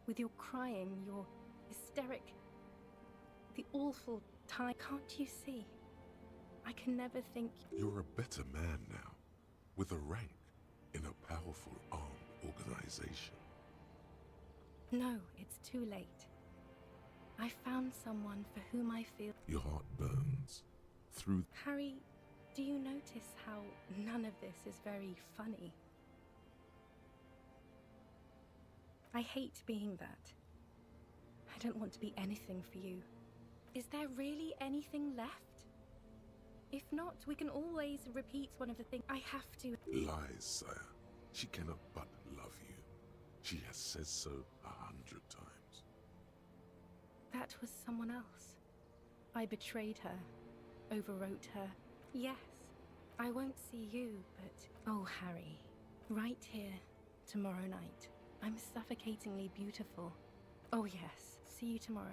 With your crying, your hysteric, the awful time. Can't you see? I can never think... You're a better man now, with a rank in a powerful armed organization. No, it's too late. I found someone for whom I feel... Your heart burns through... Harry, do you notice how none of this is very funny? I hate being that. I don't want to be anything for you. Is there really anything left? If not, we can always repeat one of the things. I have to... Lies, sire. She cannot but love you. She has said so 100 times. That was someone else. I betrayed her, overwrote her. Yes, I won't see you, but... Oh, Harry, right here, tomorrow night. I'm suffocatingly beautiful. Oh yes, see you tomorrow.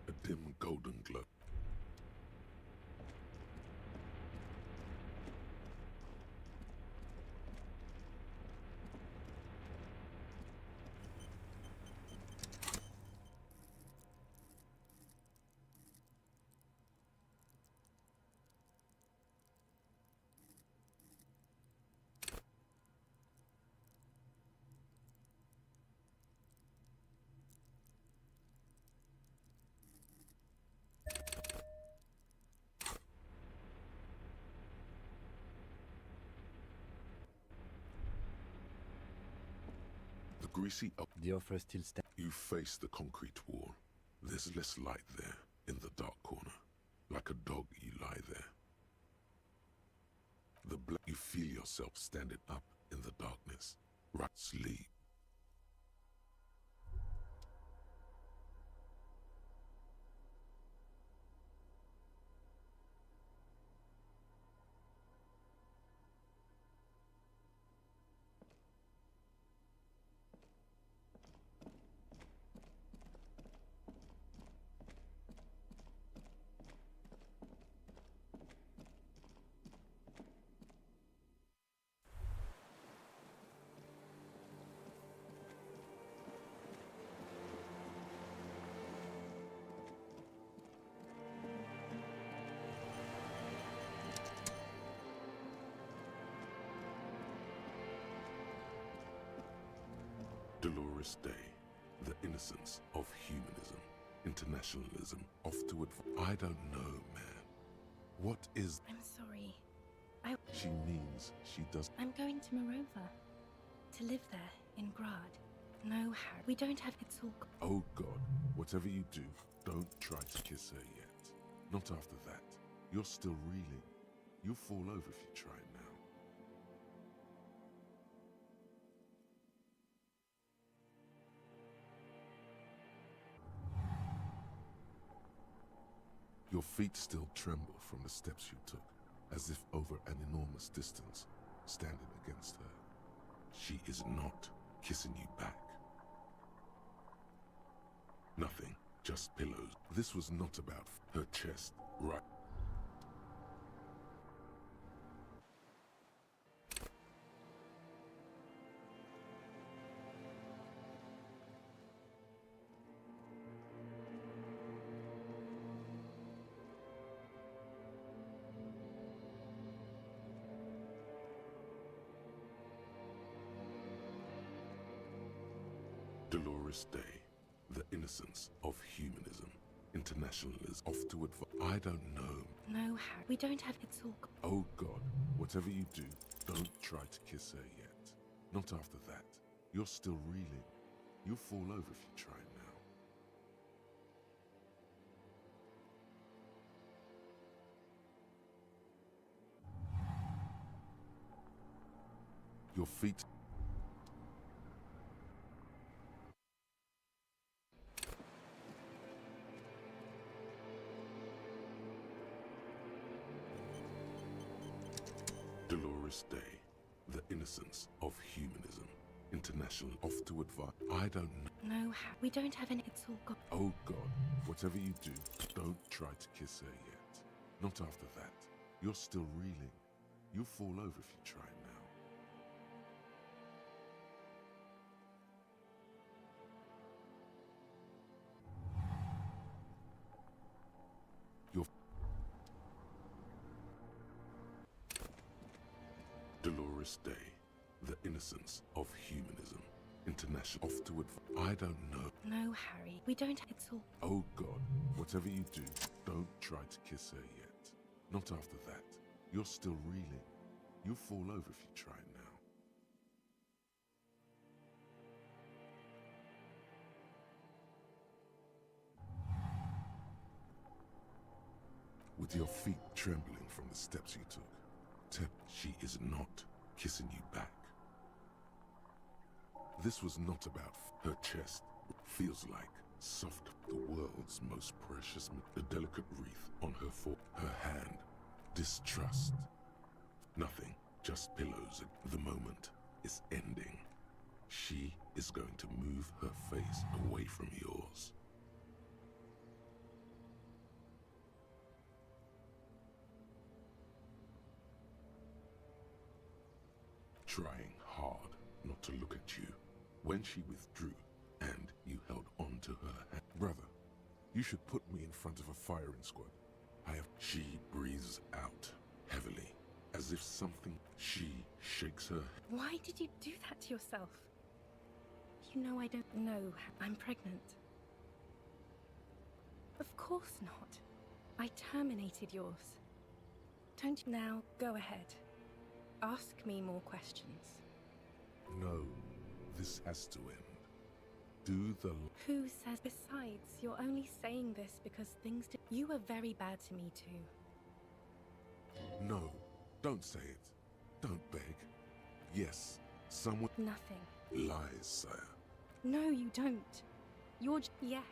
A dim golden glow. Greasy up. The offer still stands. You face the concrete wall. There's less light there, in the dark corner. Like a dog, you lie there. You feel yourself standing up in the darkness. Right, sleep. Dolores Day, the innocence of humanism, internationalism, off to I don't know, man. What is... I'm sorry. She means she does... I'm going to Morova. To live there, in Grad. No, Harry. We don't have... It's all... Oh God, whatever you do, don't try to kiss her yet. Not after that. You're still reeling. You'll fall over if you try now. Your feet still tremble from the steps you took, as if over an enormous distance, standing against her. She is not kissing you back. Nothing, just pillows. This was not about her chest, right? Dolores Day, the innocence of humanism, internationalism, off to I don't know. No, Harry. We don't have... It's all... Oh God, whatever you do, don't try to kiss her yet. Not after that. You're still reeling. You'll fall over if you try now. Your feet... Dolores Day, the innocence of humanism, international, off to advise. I don't know. No, Harry. We don't have any... It's all... Oh God, whatever you do, don't try to kiss her yet. Not after that. You're still reeling. You'll fall over if you try now. Your Dolores Day, the innocence of humanism, international, off to I don't know. No, Harry. We don't... It's all... Oh God, whatever you do, don't try to kiss her yet. Not after that. You're still reeling. You'll fall over if you try now. With your feet trembling from the steps you took, she is not kissing you back. This was not about her chest. Feels like soft, the world's most precious, the delicate wreath on her her hand. Distrust. Nothing, just pillows. The moment is ending. She is going to move her face away from yours. Trying hard not to look at you. When she withdrew and you held on to her hand. Brother, you should put me in front of a firing squad. She breathes out heavily, as if something. She shakes her. Why did you do that to yourself? You know I don't know. I'm pregnant. Of course not. I terminated yours. Don't you now go ahead. Ask me more questions. No, this has to end. Do the... Who says... Besides, you're only saying this because things did... You were very bad to me too. No, don't say it. Don't beg. Yes, someone... Nothing. Lies, sire. No, you don't. You're yes,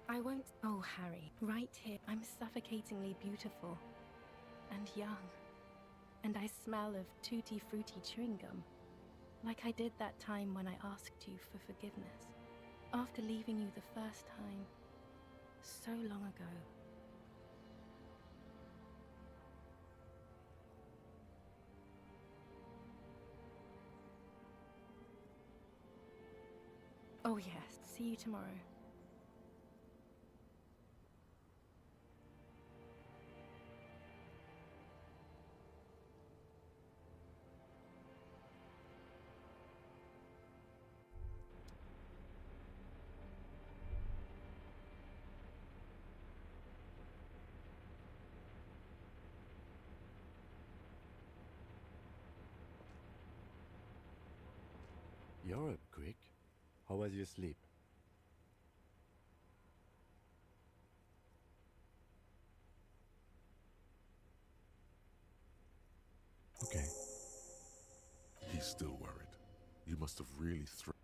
I won't... Oh, Harry, right here. I'm suffocatingly beautiful. And young. And I smell of tutti-frutti chewing gum. Like I did that time when I asked you for forgiveness. After leaving you the first time. So long ago. Oh yes, see you tomorrow. You're up quick. How was your sleep? Okay. He's still worried. You must have really thrown.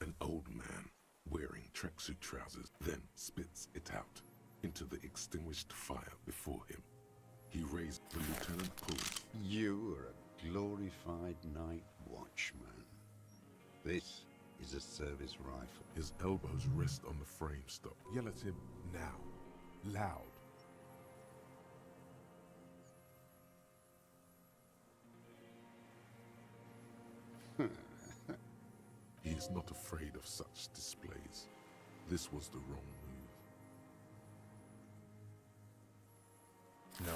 An old man wearing tracksuit trousers then spits it out into the extinguished fire before him. He raised the lieutenant pulled. You are a glorified night watchman. This is a service rifle. His elbows rest on the frame stop. Yell at him now. Loud. He is not afraid of such displays. This was the wrong move. No.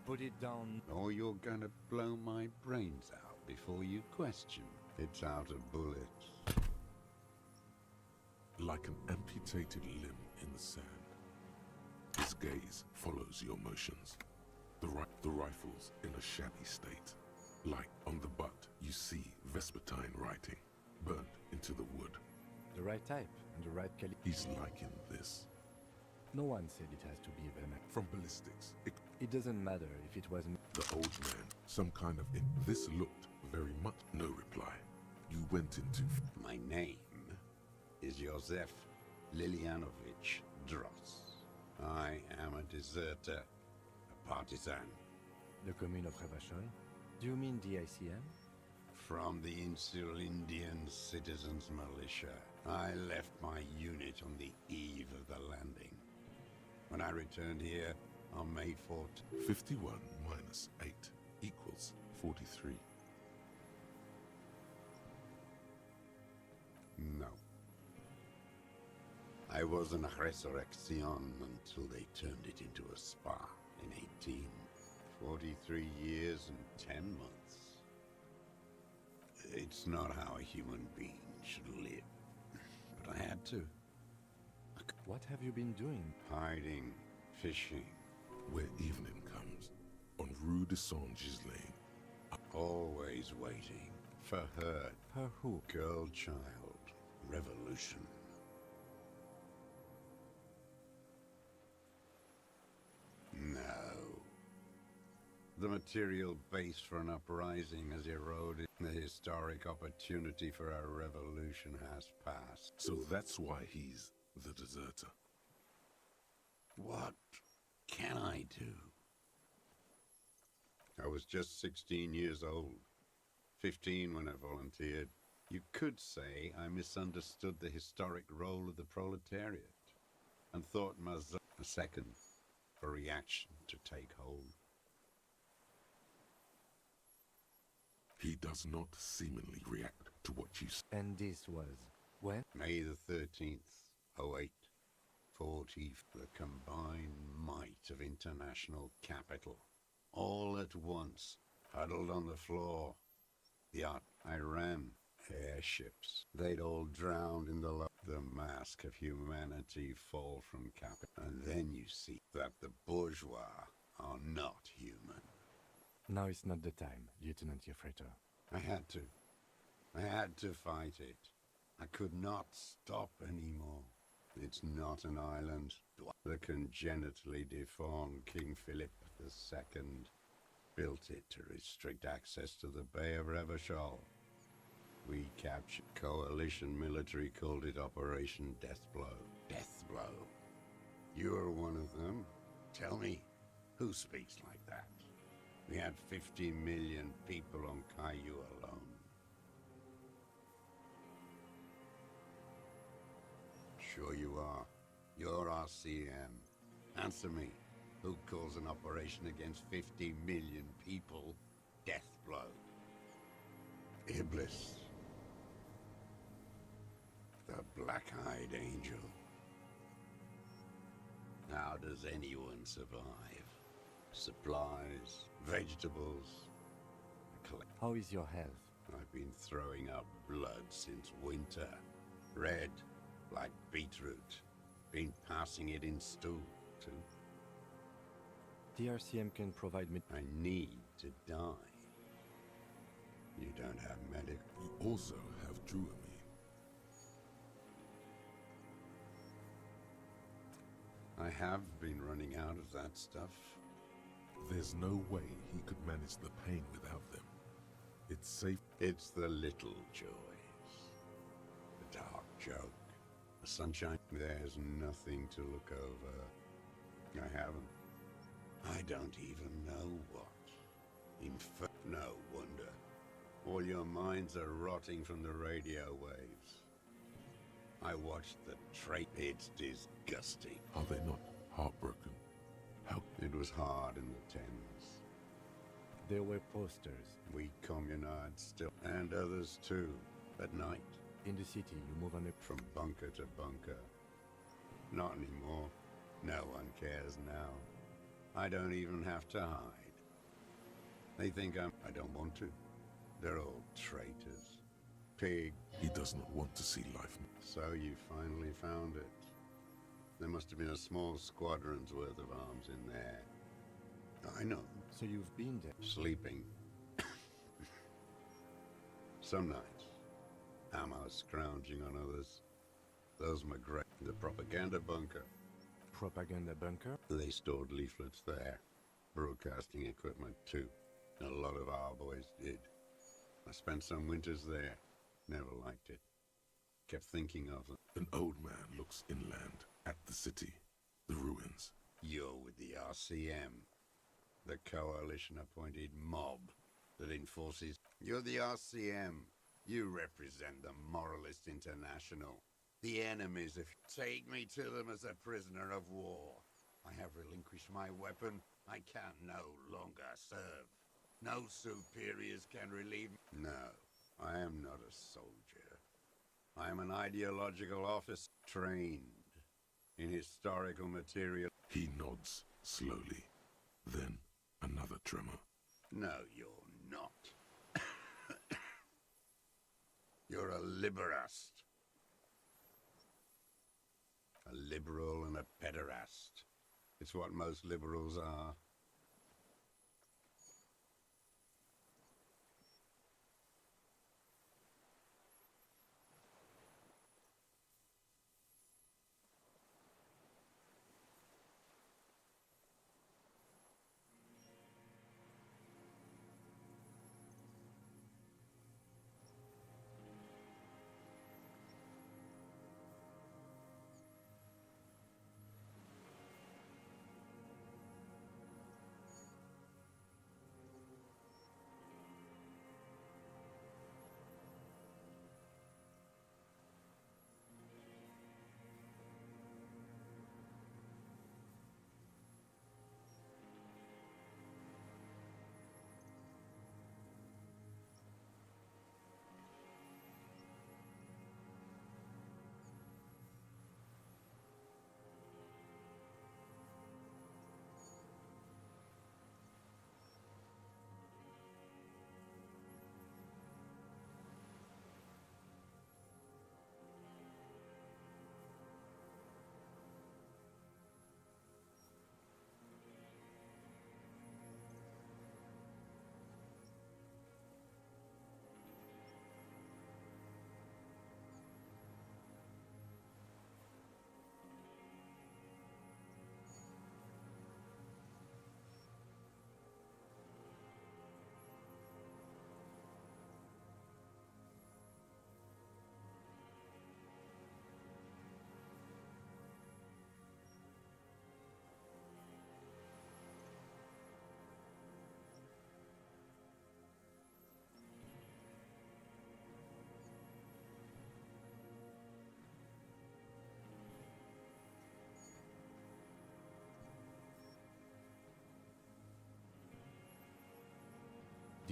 Put it down. Or you're gonna blow my brains out before you question. It's out of bullets. Like an amputated limb in the sand. His gaze follows your motions. The rifle's in a shabby state. Like on the butt, you see Vespertine writing, burnt into the wood. The right type and the right caliber. He's liking this. No one said it has to be a Venom. From ballistics, It doesn't matter if it was the old man, some kind of this looked very much. No reply. You went into. My name is Josef Lilianovich Dross. I am a deserter, a partisan. the commune of Revachol. Do you mean the ICM? From the Insular Indian Citizens Militia. I left my unit on the eve of the landing. When I returned here on May 4th. 51 minus 8 equals 43. No. I was an aggressor at Xeon until they turned it into a spa in 43 years and 10 months. It's not how a human being should live. But I had to. What have you been doing? Hiding, fishing. Where evening comes, on Rue de Saint-Gislain. Always waiting for her. Her who? Girl child. Revolution. No. The material base for an uprising has eroded. The historic opportunity for a revolution has passed. So that's why he's the deserter. What can I do? I was just 16 years old. 15 when I volunteered. You could say I misunderstood the historic role of the proletariat and thought myself a second for reaction to take hold. He does not seemingly react to what you say. And this was when? May the 13th, 08. 40, the combined might of international capital. All at once, huddled on the floor. The art I ran, airships. They'd all drowned in the mask of humanity fall from capital. And then you see that the bourgeois are not human. Now is not the time, Lieutenant Yefreto. I had to. I had to fight it. I could not stop anymore. It's not an island. The congenitally deformed King Philip II built it to restrict access to the Bay of Revachol. We captured coalition military, called it Operation Deathblow. Deathblow. You're one of them. Tell me, who speaks like that? We had 50 million people on Caillou alone. Sure you are. You're RCM. Answer me. Who calls an operation against 50 million people Deathblow? Iblis. The black-eyed angel. How does anyone survive? Supplies, vegetables. How is your health? I've been throwing up blood since winter. Red, like beetroot. Been passing it in stew, too. The RCM can provide me. I need to die. You don't have medic. You also have Druamine. I have been running out of that stuff. There's no way he could manage the pain without them. It's safe. It's the little joys. The dark joke. The sunshine. There's nothing to look over. I haven't. I don't even know what. No wonder. All your minds are rotting from the radio waves. I watched the trait. It's disgusting. Are they not heartbroken? How? It was hard in the Thames. There were posters. We communards still, and others too, at night. In the city, you move on a... From bunker to bunker. Not anymore. No one cares now. I don't even have to hide. They think I don't want to. They're all traitors. Pig. He does not want to see life. So you finally found it. There must have been a small squadron's worth of arms in there. I know. So you've been there? Sleeping. Some nights. Ammo scrounging on others. Those McGregor. The propaganda bunker. Propaganda bunker? They stored leaflets there. Broadcasting equipment too. A lot of our boys did. I spent some winters there. Never liked it. Kept thinking of them. An old man looks inland at the city, the ruins. You're with the RCM. The coalition-appointed mob that enforces... You're the RCM. You represent the Moralist International. The enemies of... Take me to them as a prisoner of war. I have relinquished my weapon. I can no longer serve. No superiors can relieve me. No, I am not a soldier. I am an ideological officer trained in historical material. He nods slowly. Then another tremor. No, you're not. You're a liberast. A liberal and a pederast. It's what most liberals are.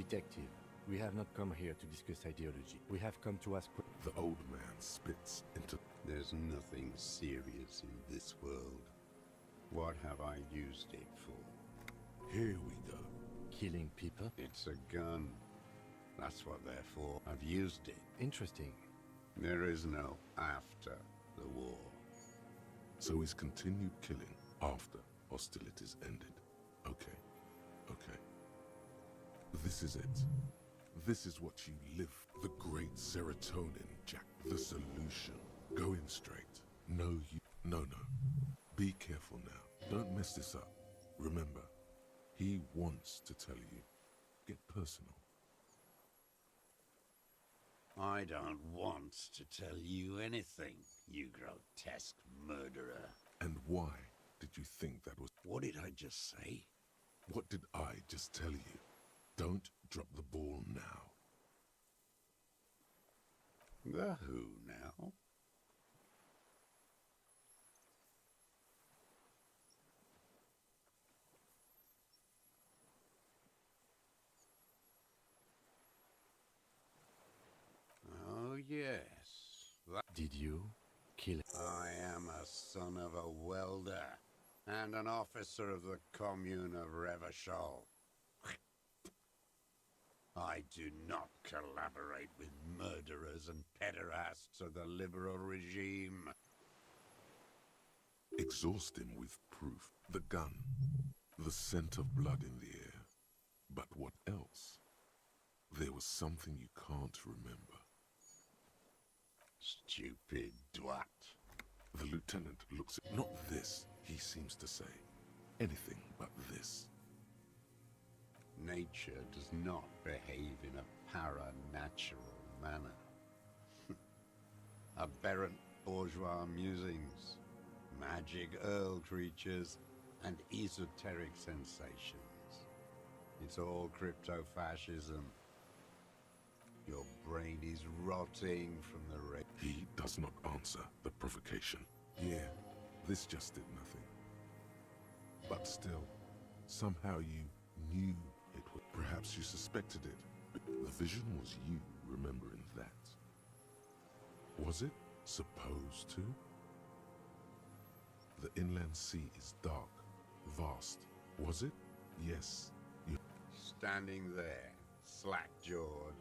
Detective, we have not come here to discuss ideology. We have come to ask... The old man spits into... There's nothing serious in this world. What have I used it for? Here we go. Killing people? It's a gun. That's what they're for. I've used it. Interesting. There is no after the war. So he's continued killing after hostilities ended. Okay. Okay. This is it. This is what you live. The great serotonin, Jack. The solution. Going straight. No, you... No. Be careful now. Don't mess this up. Remember, he wants to tell you. Get personal. I don't want to tell you anything, you grotesque murderer. And why did you think that was... What did I just say? What did I just tell you? Don't drop the ball now. The who now? Oh, yes. Did you kill... I am a son of a welder and an officer of the commune of Revachol. I do not collaborate with murderers and pederasts of the liberal regime. Exhaust him with proof. The gun. The scent of blood in the air. But what else? There was something you can't remember. Stupid twat. The lieutenant looks at... Not this, he seems to say. Anything but this. Nature does not behave in a para-natural manner. Aberrant bourgeois musings, magic earl creatures, and esoteric sensations. It's all crypto-fascism. Your brain is rotting from the red. He does not answer the provocation. Yeah, this just did nothing. But still, somehow you knew it was... Perhaps you suspected it. But the vision was you remembering that. Was it supposed to? The inland sea is dark, vast. Was it? Yes. You... Standing there, slack-jawed.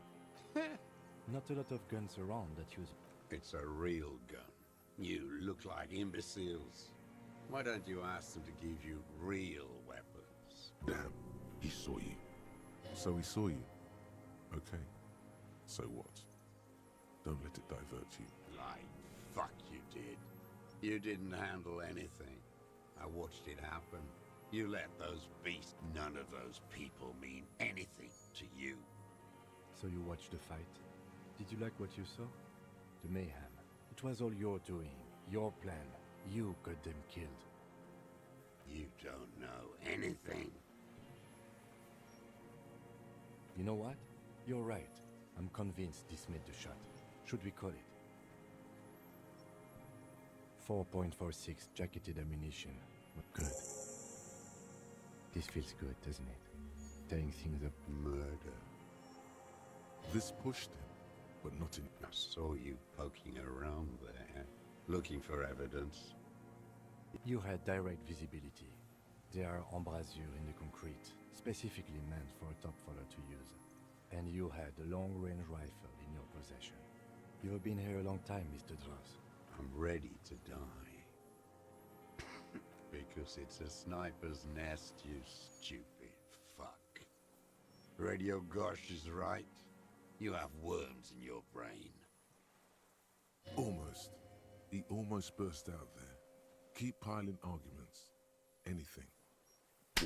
Not a lot of guns around that use... It's a real gun. You look like imbeciles. Why don't you ask them to give you real weapons? Damn, he saw you. So he saw you. Okay. So what? Don't let it divert you. Like, fuck you did. You didn't handle anything. I watched it happen. You let those beasts... None of those people mean anything to you. So you watched the fight? Did you like what you saw? The mayhem. It was all your doing, your plan. You got them killed. You don't know anything. You know what? You're right. I'm convinced this made the shot. Should we call it? 4.46 jacketed ammunition. Good. This feels good, doesn't it? Tearing things up. Murder. This pushed him, but not in... I saw you poking around there, looking for evidence. You had direct visibility. There are embrasures in the concrete, specifically meant for a top follower to use. And you had a long-range rifle in your possession. You've been here a long time, Mr. Dross. I'm ready to die. Because it's a sniper's nest, you stupid fuck. Radio Gosh is right. You have worms in your brain. Almost. He almost burst out there. Keep piling arguments. Anything.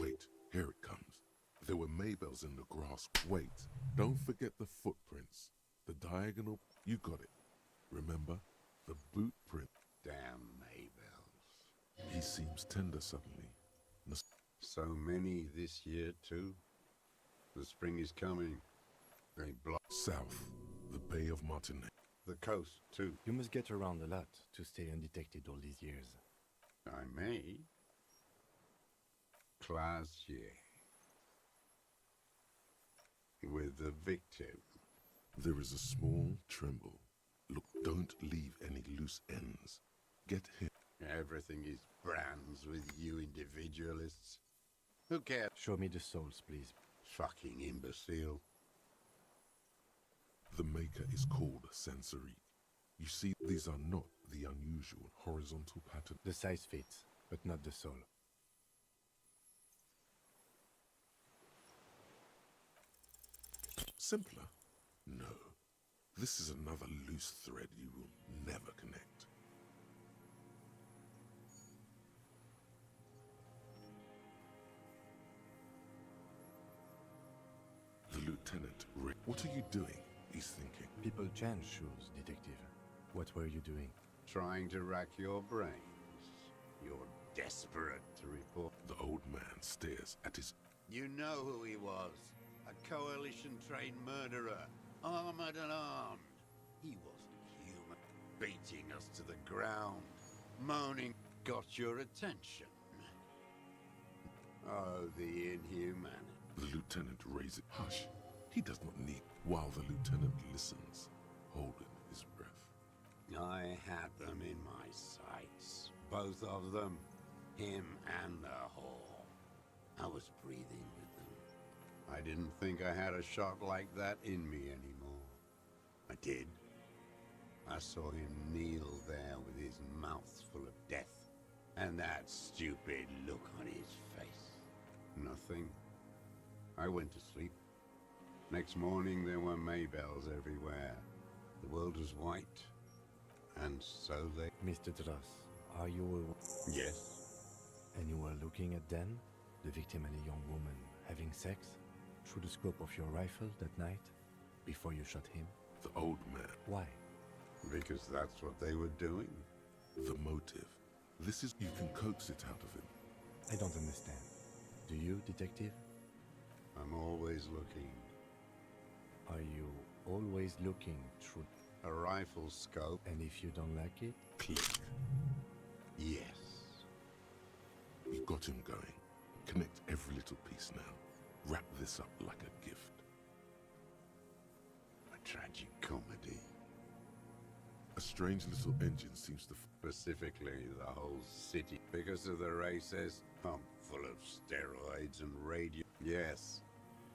Wait, here it comes. There were Maybells in the grass. Wait, don't forget the footprints. The diagonal... You got it. Remember? The boot print. Damn Maybells. He seems tender suddenly. So many this year, too. The spring is coming. They block... South. The Bay of Martinique. The coast, too. You must get around a lot to stay undetected all these years. I may. Classier. with the victim. There is a small tremble. Look, don't leave any loose ends. Get him. Everything is brands with you individualists. Who cares? Show me the souls, please. Fucking imbecile. The maker is called sensory. You see, these are not the unusual horizontal pattern. The size fits, but not the soul. Simpler? No. This is another loose thread you will never connect. The lieutenant, what are you doing? He's thinking. People change shoes, detective. What were you doing? Trying to rack your brains. You're desperate to report. The old man stares at his... You know who he was. A coalition-trained murderer. Armored and armed. He wasn't human. Beating us to the ground. Moaning got your attention. Oh, the inhumanity. The lieutenant raises... Hush. He does not need... While the lieutenant listens, holding his breath. I had them in my sights. Both of them. Him and the whore. I was breathing with them. I didn't think I had a shot like that in me anymore. I did. I saw him kneel there with his mouth full of death. And that stupid look on his face. Nothing. I went to sleep. Next morning there were Maybells everywhere. The world was white. And so they... Mr. Dross, are you... Yes. And you were looking at Dan, the victim and a young woman, having sex? Through the scope of your rifle that night? Before you shot him? The old man. Why? Because that's what they were doing. The motive. This is... You can coax it out of him. I don't understand. Do you, detective? I'm always looking. Are you always looking through... A rifle scope? And if you don't like it? Click. Yes. You got him going. Connect every little piece now. Wrap this up like a gift. A tragic comedy. A strange little engine seems to... Specifically, the whole city. Because of the races, pumped full of steroids and radio. Yes.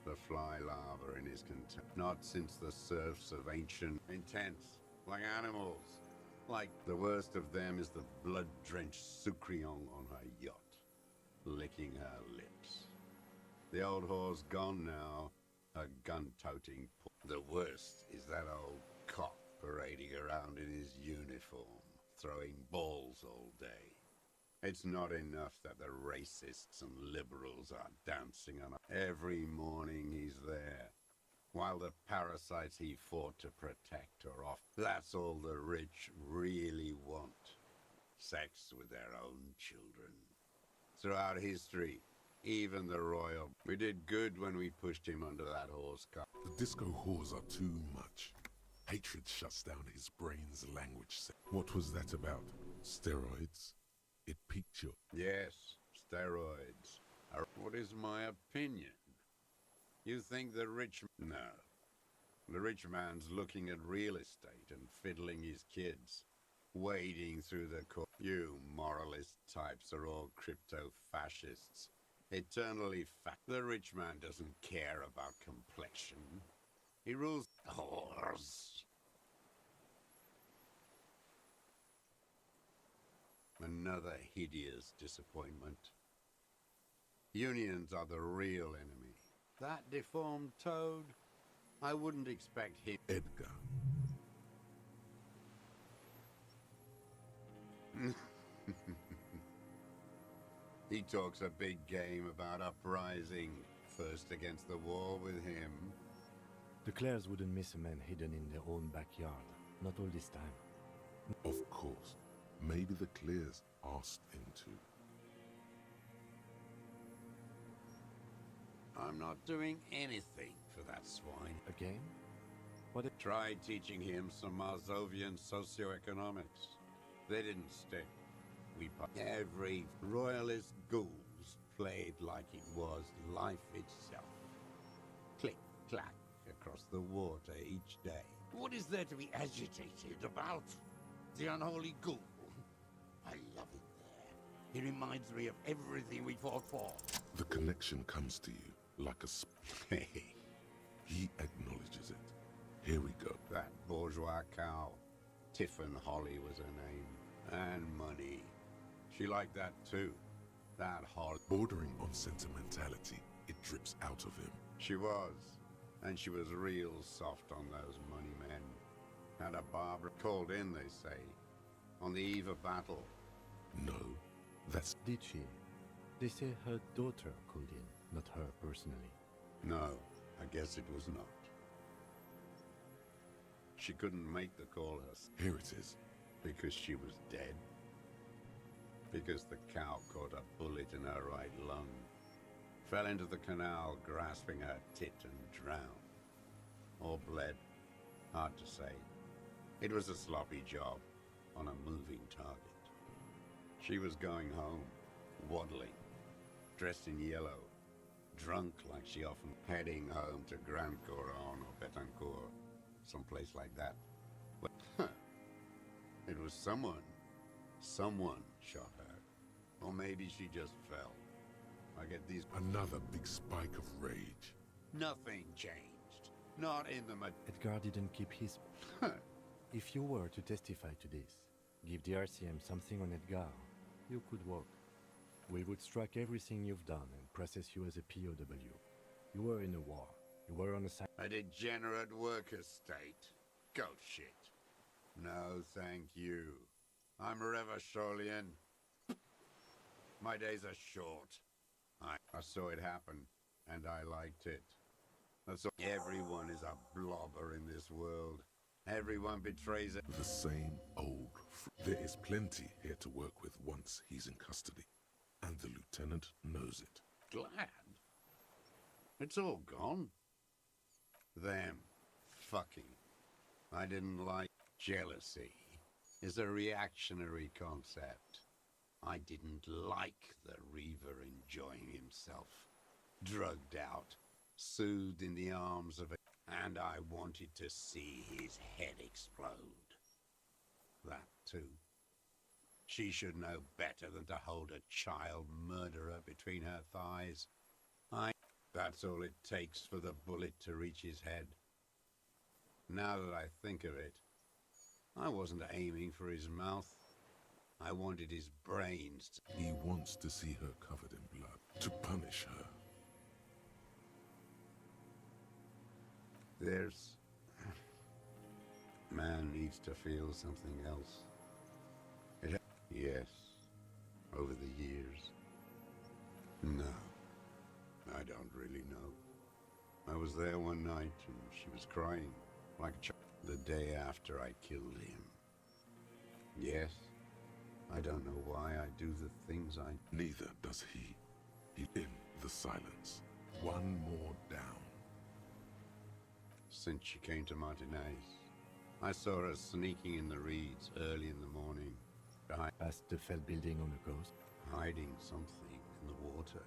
The fly larva in his content. Not since the serfs of ancient. Intense. Like animals. Like the worst of them is the blood-drenched Sucrion on her yacht. Licking her lips. The old whore's gone now. A gun-toting... The worst is that old cop parading around in his uniform. Throwing balls all day. It's not enough that the racists and liberals are dancing on every morning he's there, while the parasites he fought to protect are off. That's all the rich really want. Sex with their own children. Throughout history, even the royal... We did good when we pushed him under that horse car. The disco whores are too much. Hatred shuts down his brain's language. What was that about? Steroids? It piqued you. Yes, steroids. What is my opinion? You think the rich... No. The rich man's looking at real estate and fiddling his kids. Wading through the court. You moralist types are all crypto-fascists. Eternally fat. The rich man doesn't care about complexion. He rules whores. Another hideous disappointment. Unions are the real enemy. That deformed toad? I wouldn't expect him... Edgar. He talks a big game about uprising. First against the wall with him. The Clares wouldn't miss a man hidden in their own backyard. Not all this time. Of course. Maybe the Clears asked him to. I'm not doing anything for that swine. Again? What if... Tried teaching him some Marzovian socioeconomics. They didn't stick. Every royalist ghouls played like it was life itself. Click. clack across the water each day. What is there to be agitated about? The unholy ghoul. I love it there. It reminds me of everything we fought for. The connection comes to you like a Hey, he acknowledges it. Here we go. that bourgeois cow. Tiffin Holly was her name. And money. She liked that too. That Holly. Bordering on sentimentality, it drips out of him. She was. And she was real soft on those money men. Had a Barbara called in, they say. On the eve of battle. No, that's Did she? They say her daughter called in, not her personally. No, I guess it was not. She couldn't make the call herself. here it is. Because she was dead. Because the cow caught a bullet in her right lung. Fell into the canal, grasping her tit and drowned. Or bled. Hard to say. It was a sloppy job on a moving target. She was going home, waddling, dressed in yellow, drunk like she often, heading home to Grand Couronne or Betancourt, someplace like that. But, it was someone shot her. Or maybe she just fell. I get these... Another big spike of rage. Nothing changed. Not in the... Edgar didn't keep his... If you were to testify to this, give the RCM something on Edgar, you could walk. We would strike everything you've done and process you as a POW. You were in a war. You were on a side... A degenerate worker state. Goat shit. No, thank you. I'm Revacholian. My days are short. I saw it happen, and I liked it. That's all. Everyone is a blobber in this world. Everyone betrays it. The same old... There is plenty here to work with once he's in custody. And the lieutenant knows it. Glad. It's all gone. Them. Fucking. I didn't like... Jealousy is a reactionary concept. I didn't like the Reaver enjoying himself. Drugged out. Soothed in the arms of a... And I wanted to see his head explode. That too. She should know better than to hold a child murderer between her thighs. That's all it takes for the bullet to reach his head. Now that I think of it, I wasn't aiming for his mouth. I wanted his brains. He wants to see her covered in blood, to punish her. There's... Man needs to feel something else. Yes, over the years. No, I don't really know. I was there one night and she was crying like a child the day after I killed him. Yes, I don't know why I do the things I... Neither does he. He's in the silence. One more down. Since she came to Martinez, I saw her sneaking in the reeds early in the morning, Past the fell building on the coast. hiding something in the water.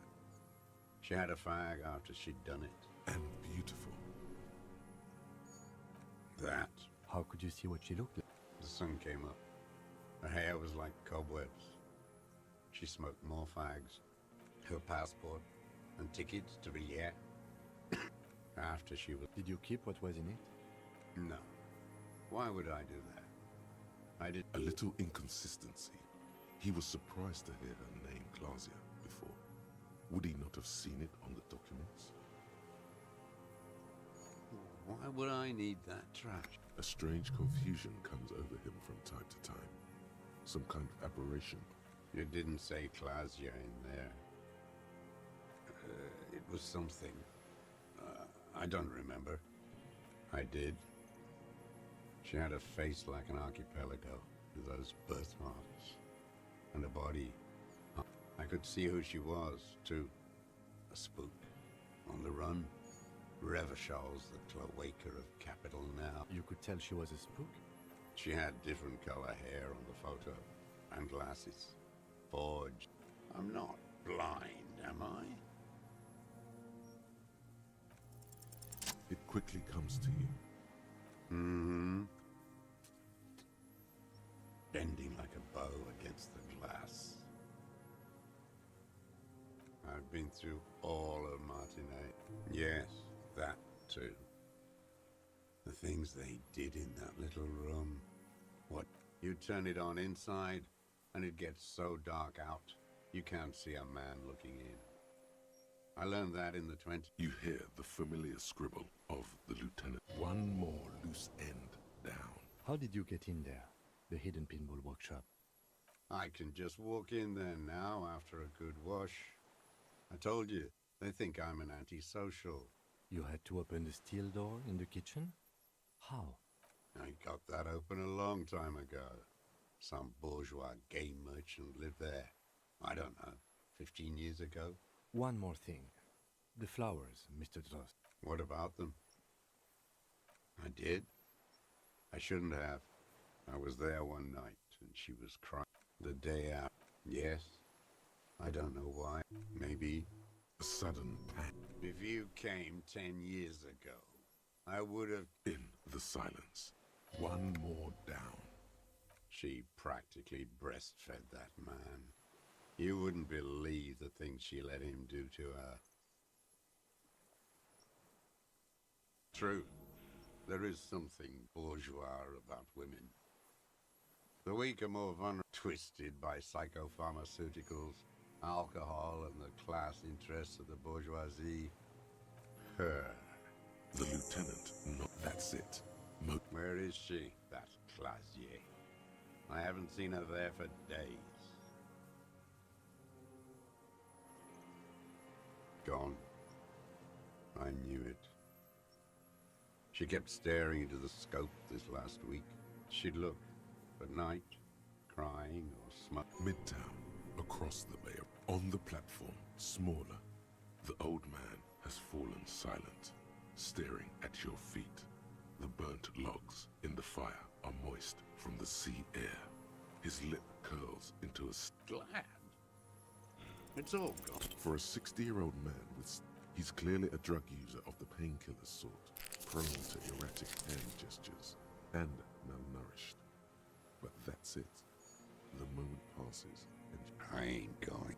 She had a fag after she'd done it. And beautiful. That. How could you see what she looked like? The sun came up. Her hair was like cobwebs. She smoked more fags. Her passport and tickets to Villiers. After she was... Did you keep what was in it? No. Why would I do that? I did... A little inconsistency. He was surprised to hear her name Clausia before. Would he not have seen it on the documents? Why would I need that trash? A strange confusion comes over him from time to time. Some kind of aberration. You didn't say Clausia in there. It was something. I don't remember. I did. She had a face like an archipelago, with those birthmarks, and a body. I could see who she was, too. A spook. On the run. Revachol's the cloaker of capital now. You could tell she was a spook? She had different color hair on the photo, and glasses. Forged. I'm not blind, am I? it quickly comes to you. Mm-hmm. Bending like a bow against the glass. I've been through all of Martinet. Yes, that too. The things they did in that little room. What? You turn it on inside, and it gets so dark out, you can't see a man looking in. I learned that in the 20s. You hear the familiar scribble of the lieutenant. One more loose end down. How did you get in there? The hidden pinball workshop. I can just walk in there now after a good wash. I told you, they think I'm an antisocial. You had to open the steel door in the kitchen? How? I got that open a long time ago. Some bourgeois game merchant lived there. I don't know, 15 years ago? One more thing. The flowers, Mr. Drost. What about them? I did. I shouldn't have. I was there one night, and she was crying. The day out. Yes. I don't know why. Maybe. A sudden pang. If you came 10 years ago, I would have... In the silence. One more down. She practically breastfed that man. You wouldn't believe the things she let him do to her. True. There is something bourgeois about women. The weak are more vulnerable, twisted by psychopharmaceuticals, alcohol, and the class interests of the bourgeoisie. Her. The lieutenant. No, that's it. Where is she, that Clasier? I haven't seen her there for days. Gone. I knew it. She kept staring into the scope this last week. She'd look at night, crying or smoking. Midtown, across the bay, on the platform, smaller. The old man has fallen silent, staring at your feet. The burnt logs in the fire are moist from the sea air. His lip curls into a... Glad. It's all gone. For a 60-year-old man he's clearly a drug user of the painkiller sort, prone to erratic hand gestures, and malnourished. But that's it. The moment passes, and I ain't going.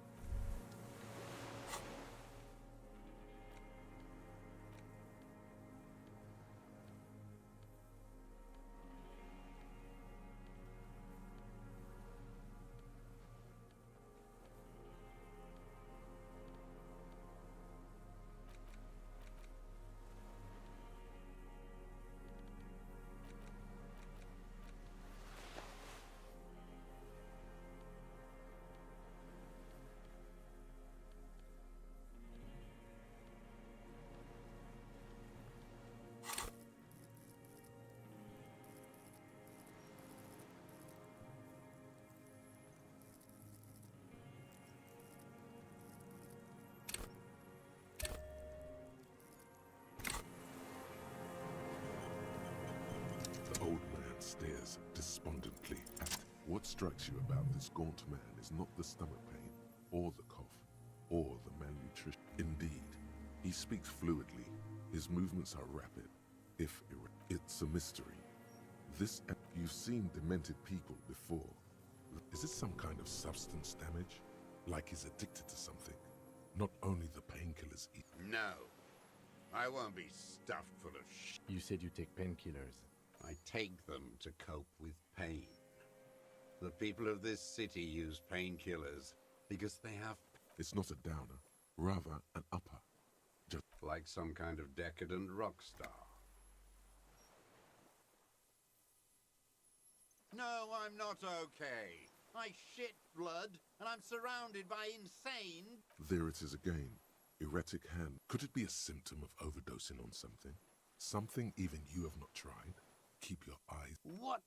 the old man stares despondently at... What strikes you about this gaunt man is not the stomach pain, or the cough, or the malnutrition. Indeed, he speaks fluidly. His movements are rapid, if it's a mystery. You've seen demented people before. Is it some kind of substance damage? Like he's addicted to something? Not only the painkillers eat. No. I won't be stuffed full of shit. You said you take painkillers. I take them to cope with pain. The people of this city use painkillers because they have... It's not a downer, rather an upper. Just like some kind of decadent rock star. No, I'm not okay. I shit blood, and I'm surrounded by insane... There it is again. Erratic hand. Could it be a symptom of overdosing on something? Something even you have not tried? Keep your eyes... What?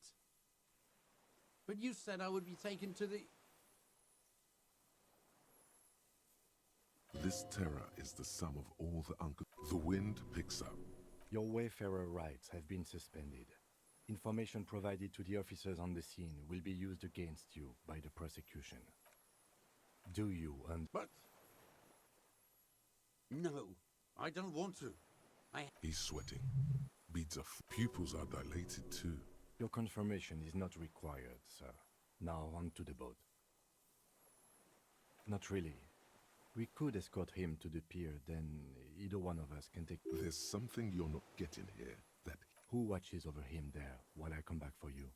But you said I would be taken to the... This terror is the sum of all the uncle... The wind picks up. Your Wayfarer rights have been suspended. Information provided to the officers on the scene will be used against you by the prosecution. Do you But... No, I don't want to. He's sweating. Beads are pupils are dilated too. Your confirmation is not required, sir. Now on to the boat. Not really. We could escort him to the pier, then either one of us can take... There's something you're not getting here. That Who watches over him there while I come back for you?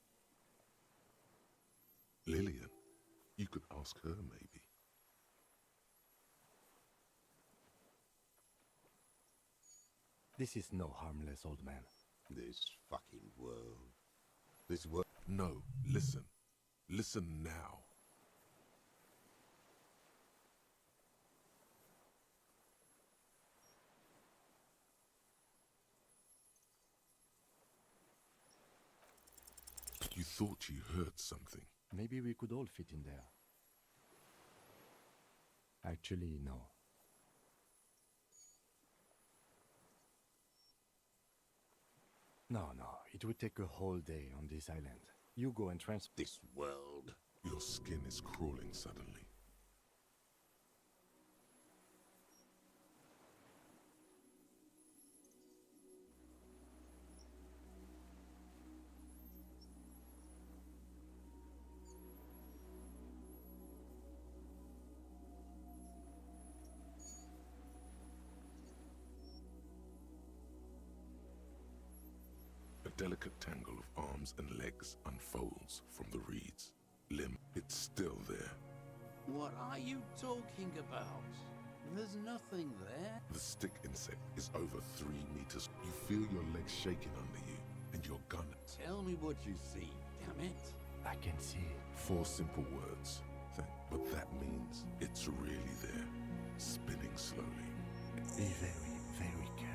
Lillian. You could ask her, maybe. This is no harmless old man. This fucking world. This world. No, listen. Listen now. You thought you heard something. Maybe we could all fit in there. Actually, no. No, it would take a whole day on this island. You go and This world. Your skin is crawling suddenly. A delicate tangle of arms and legs unfolds from the reeds. Limb, it's still there. What are you talking about? There's nothing there. The stick insect is over 3 meters. You feel your legs shaking under you, and your gun. Tell me what you see, damn it. I can see it. 4 simple words. But that means it's really there, spinning slowly. Be very, very careful.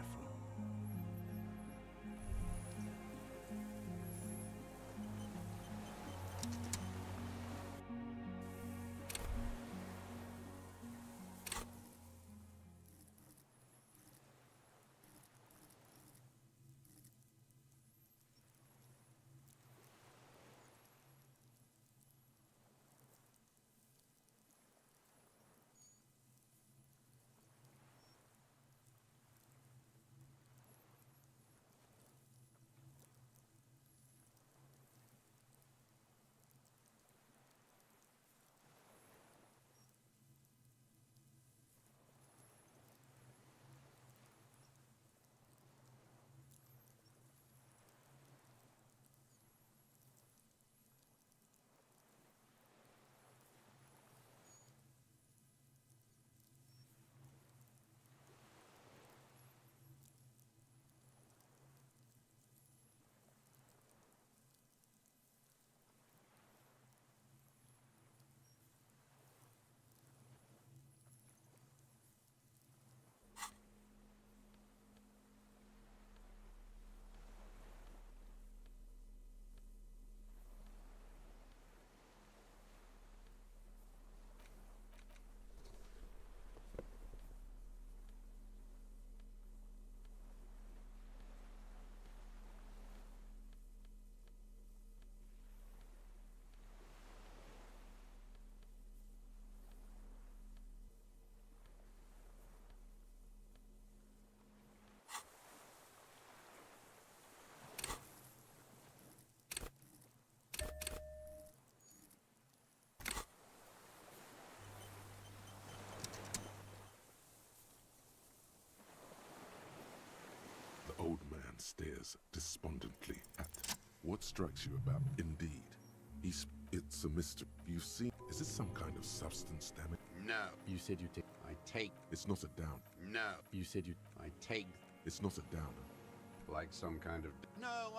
The old man stares despondently at what strikes you about. Indeed, it's a mystery. You've seen. Is this some kind of substance damage? No. You said you take... I take. It's not a down. No. You said you... I take. It's not a downer. Like some kind of. No,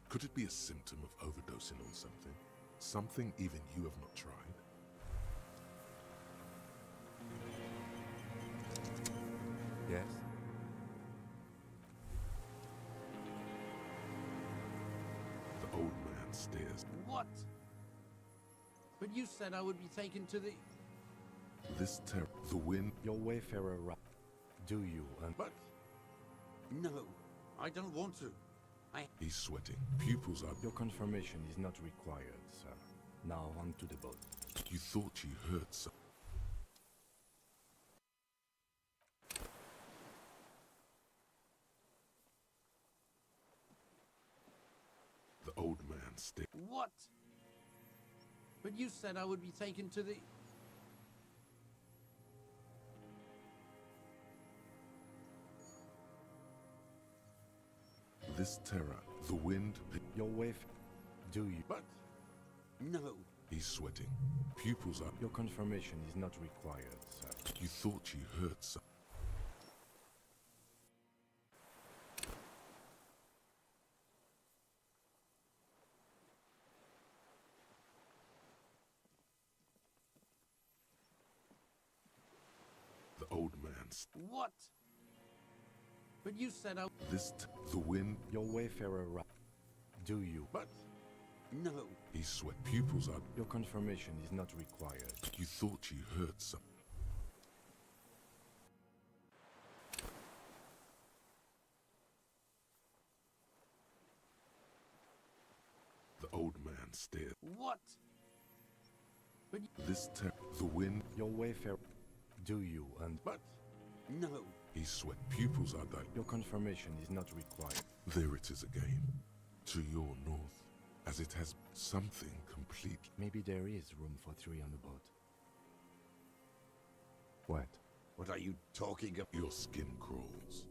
Could it be a symptom of overdosing on something? Something even you have not tried? Yes? The old man stares. What? But you said I would be taken to the... This terror, the wind. Your wayfarer do you But... No, I don't want to. He's sweating. Pupils are. Your confirmation is not required, sir. Now on to the boat. You thought you heard something. What? But you said I would be taken to the... This terror, the wind, Your wave. Do you? But... No. he's sweating. Pupils up. Your confirmation is not required, sir. You thought you heard something. The old man's. What? But you said I... The wind, Your wayfarer. Do you? But... No. he sweat. Pupils up. Your confirmation is not required. You thought you heard something. The old man stared. What? But... The wind, Your wayfarer. Do you? And But... No. he sweat. Pupils are dilated. your confirmation is not required. There it is again. To your north, as it has something complete. Maybe there is room for 3 on the boat. What? What are you talking about? Your skin crawls.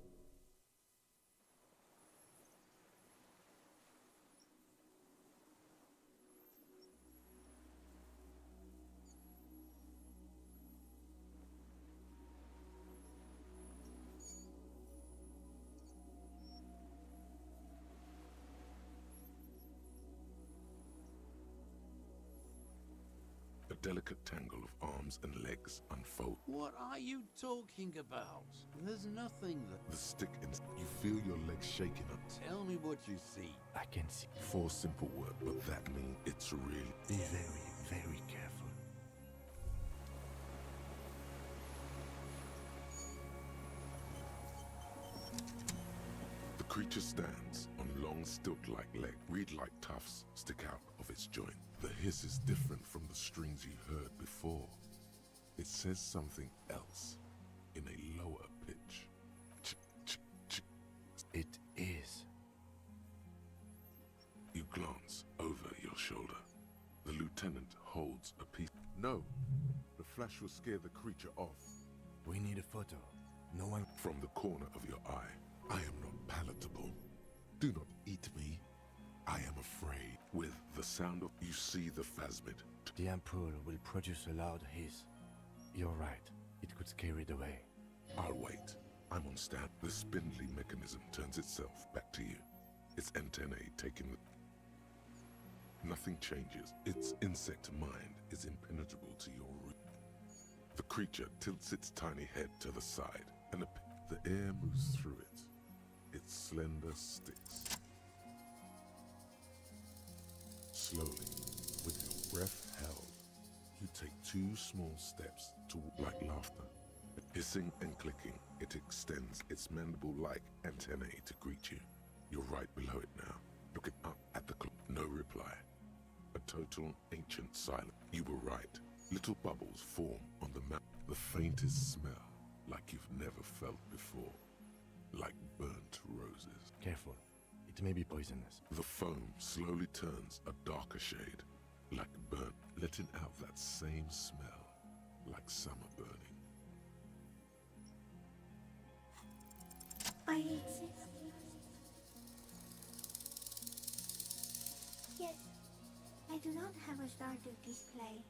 A delicate tangle of arms and legs unfold. What are you talking about? There's nothing that... The stick you feel your legs shaking up. Tell me what you see. I can see. 4 simple words, but that means it's really... Be very, very careful. The creature stands on long stilt-like legs. Reed-like tufts stick out of its joint. The hiss is different from the strings you heard before. It says something else in a lower pitch. It is. You glance over your shoulder. The lieutenant holds a piece. No! The flash will scare the creature off. We need a photo. No one. From the corner of your eye, I am not palatable. Do not eat me. I am afraid. With the sound of you see the phasmid. The ampoule will produce a loud hiss. You're right. It could scare it away. I'll wait. I'm on stand. The spindly mechanism turns itself back to you. Its antennae taking the... Nothing changes. Its insect mind is impenetrable to your root. The creature tilts its tiny head to the side, and the air moves through it. Its slender sticks. Slowly, with your breath held, you take 2 small steps toward like laughter. Hissing and clicking, it extends its mandible-like antennae to greet you. You're right below it now, looking up at the clock. No reply. A total ancient silence. You were right. Little bubbles form on the map. The faintest smell, like you've never felt before. Like burnt roses. Careful. It may be poisonous. The foam slowly turns a darker shade, like burnt, letting out that same smell, like summer burning. I exist. Yes, I do not have a starter display,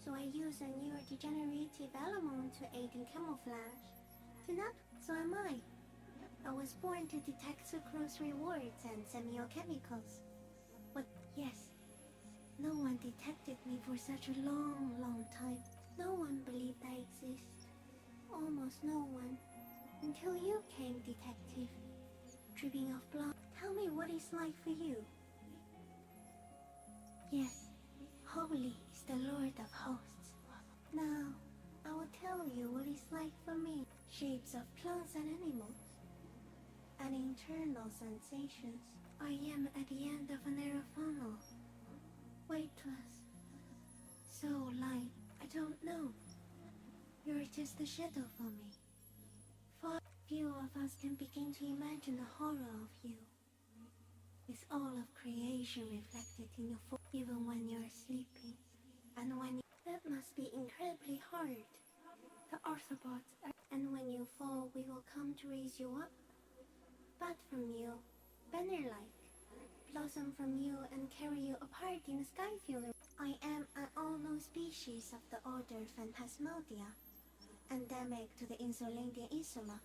so I use a neurodegenerative element to aid in camouflage. Do not, so am I. I was born to detect sucrose rewards and semiochemicals. But yes, no one detected me for such a long, long time. No one believed I exist. Almost no one. Until you came, detective. Dripping of blood. Tell me what it's like for you. Yes, holy is the Lord of hosts. Now, I will tell you what it's like for me. Shapes of plants and animals. And internal sensations. I am at the end of a narrow funnel. Weightless. So light, I don't know. You're just a shadow for me. Far few of us can begin to imagine the horror of you. It's all of creation reflected in your form, even when you're sleeping. And when that must be incredibly hard. The Arthropods are, and when you fall, we will come to raise you up. Bud from you, banner-like, blossom from you and carry you apart in the sky fuel. I am an unknown species of the order Phantasmodia, endemic to the Insulindian Insula.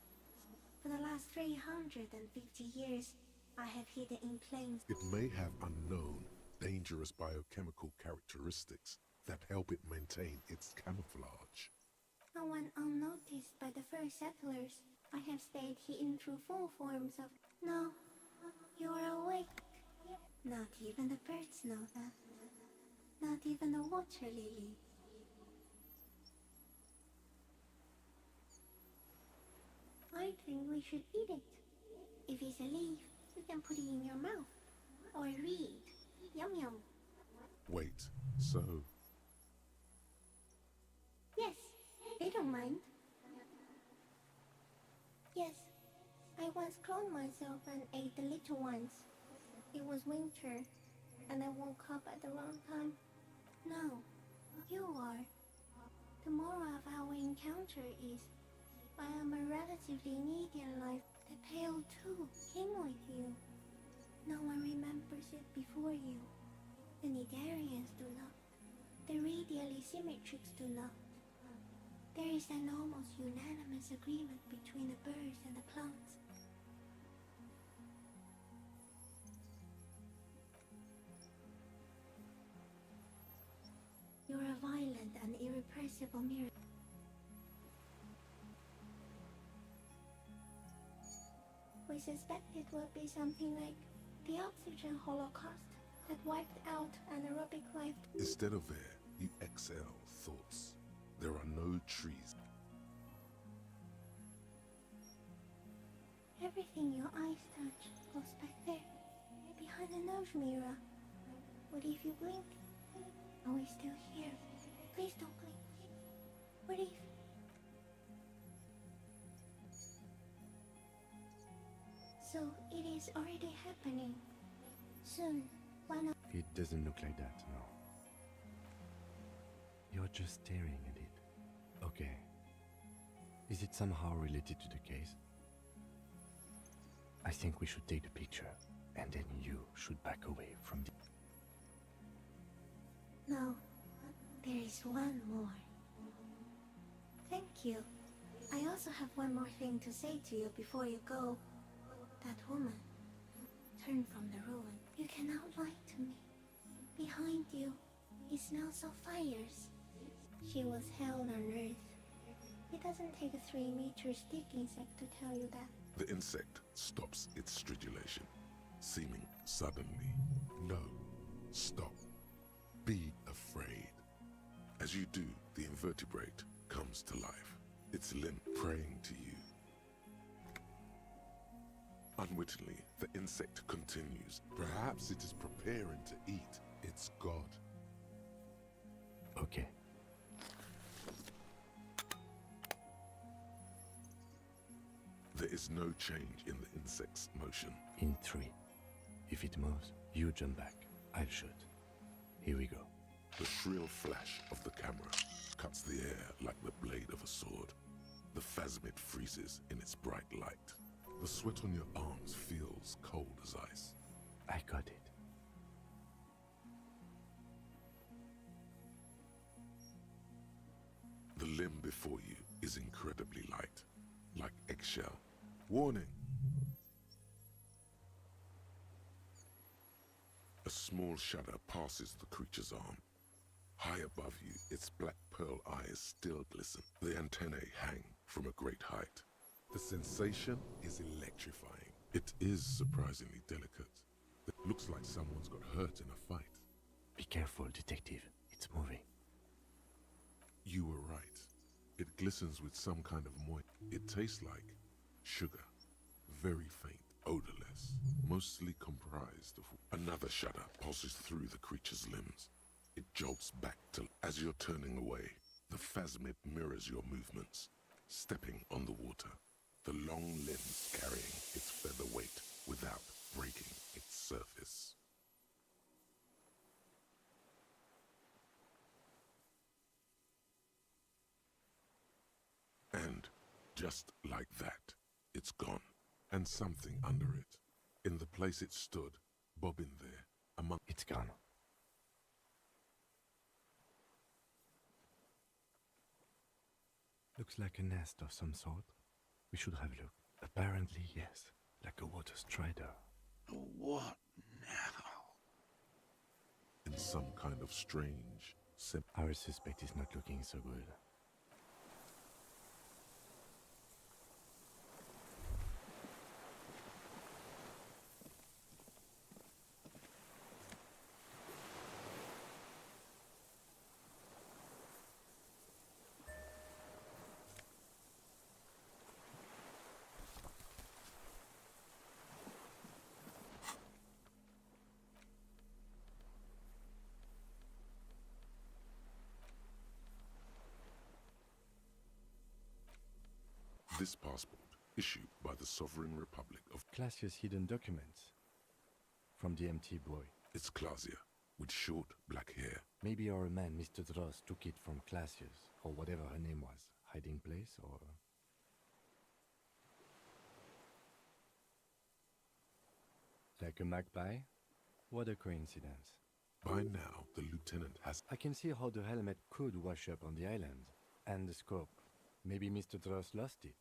For the last 350 years, I have hidden in plains. It may have unknown, dangerous biochemical characteristics that help it maintain its camouflage. And when unnoticed by the first settlers, I have stayed hidden through full forms of... No, you are awake. Not even the birds know that. Not even the water lily. I think we should eat it. If it's a leaf, you can put it in your mouth. Or read. Yum yum. Wait, so... Yes, they don't mind. Yes, I once cloned myself and ate the little ones. It was winter, and I woke up at the wrong time. No, you are. The moral of our encounter is, I am a relatively median life. The Pale too came with you. No one remembers it before you. The Nidarians do not. The radially symmetrics do not. There is an almost unanimous agreement between the birds and the plants. You're a violent and irrepressible mirror. We suspect it will be something like the oxygen holocaust that wiped out anaerobic life. Instead of air, you exhale thoughts. There are no trees. Everything your eyes touch goes back there, behind the nose mirror. What if you blink? Are we still here? Please don't blink. What if... So it is already happening. Soon, why not? It doesn't look like that, no. You're just staring at it. Okay. Is it somehow related to the case? I think we should take the picture, and then you should back away from the... No, there is one more. Thank you. I also have one more thing to say to you before you go. That woman, turn from the ruin. You cannot lie to me. Behind you, it smells of fires. She was held on Earth. It doesn't take a 3-meter stick insect to tell you that. The insect stops its stridulation, seeming suddenly. No, stop. Be afraid. As you do, the invertebrate comes to life, its limb praying to you. Unwittingly, the insect continues. Perhaps it is preparing to eat its god. Okay. There is no change in the insect's motion. In 3. If it moves, you jump back. I'll shoot. Here we go. The shrill flash of the camera cuts the air like the blade of a sword. The phasmid freezes in its bright light. The sweat on your arms feels cold as ice. I got it. The limb before you is incredibly light, like eggshell. Warning! A small shudder passes the creature's arm. High above you, its black pearl eyes still glisten. The antennae hang from a great height. The sensation is electrifying. It is surprisingly delicate. It looks like someone's got hurt in a fight. Be careful, detective. It's moving. You were right. It glistens with some kind of moist. It tastes like sugar. Very faint, odorless, mostly comprised of... Another shudder pulses through the creature's limbs. It jolts back to... As you're turning away, the phasmid mirrors your movements, stepping on the water. The long limbs carrying its feather weight without breaking its surface. And just like that, it's gone. And something under it. In the place it stood, bobbing there, among... It's gone. Looks like a nest of some sort. We should have a look. Apparently, yes. Like a water strider. What now? In some kind of strange... Our suspect is not looking so good. This passport, issued by the Sovereign Republic of... Classia's hidden documents. From the empty boy. It's Clasia, with short black hair. Maybe our man, Mr. Dross, took it from Classia's, or whatever her name was. Hiding place, or... Like a magpie? What a coincidence. By now, the lieutenant has... I can see how the helmet could wash up on the island. And the scope. Maybe Mr. Dross lost it.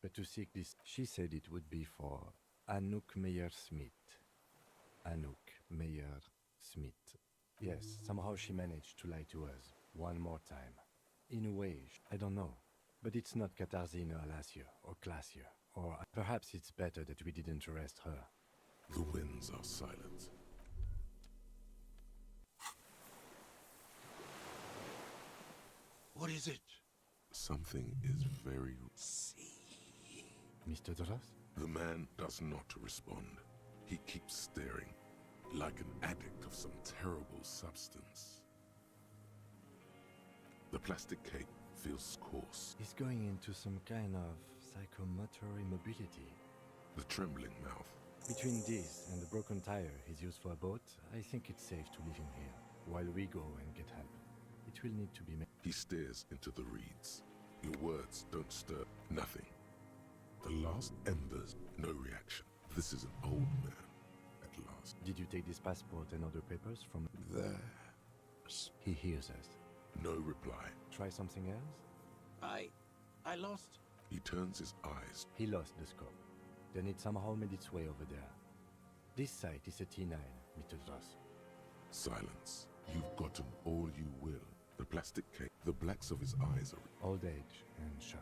But to seek this, she said it would be for Anouk Meyer-Smith. Anouk Meyer-Smith. Yes, somehow she managed to lie to us. One more time. In a way, I don't know. But it's not Katarzyna Alasia, or Clasia. Or perhaps it's better that we didn't arrest her. The winds are silent. What is it? Something is very... Mr. Dross? The man does not respond. He keeps staring, like an addict of some terrible substance. The plastic cape feels coarse. He's going into some kind of psychomotor immobility. The trembling mouth. Between this and the broken tire he's used for a boat, I think it's safe to leave him here, while we go and get help. It will need to be made. He stares into the reeds. Your words don't stir. Nothing. The last embers, no reaction. This is an old man, at last. Did you take this passport and other papers from... There. He hears us. No reply. Try something else? I lost. He turns his eyes. He lost the scope. Then it somehow made its way over there. This site is a T9, Mr. Dross. Silence. You've gotten all you will. The plastic cake. The blacks of his eyes are... Old age and shock.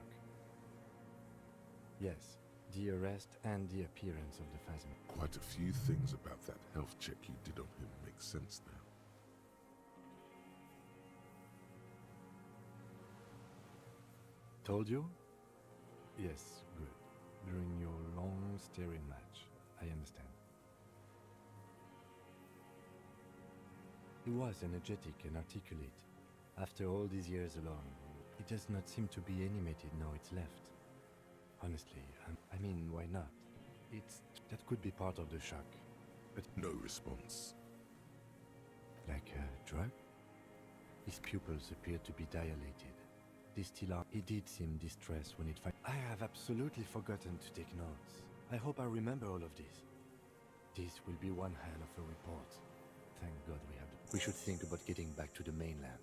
Yes, the arrest and the appearance of the phasm. Quite a few things about that health check you did on him make sense now. Told you? Yes, good. During your long staring match, I understand. He was energetic and articulate. After all these years alone, it does not seem to be animated now it's left. Honestly, I mean, why not? That could be part of the shock. But no response. Like a drug? His pupils appeared to be dilated. They still are. He did seem distressed when it I have absolutely forgotten to take notes. I hope I remember all of this. This will be one hell of a report. Thank God we have... We should think about getting back to the mainland.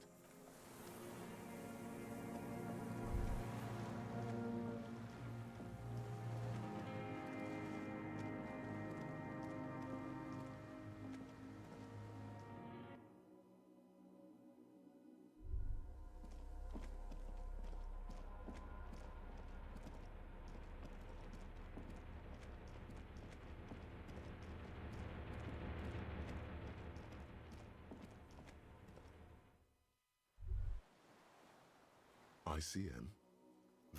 ICM?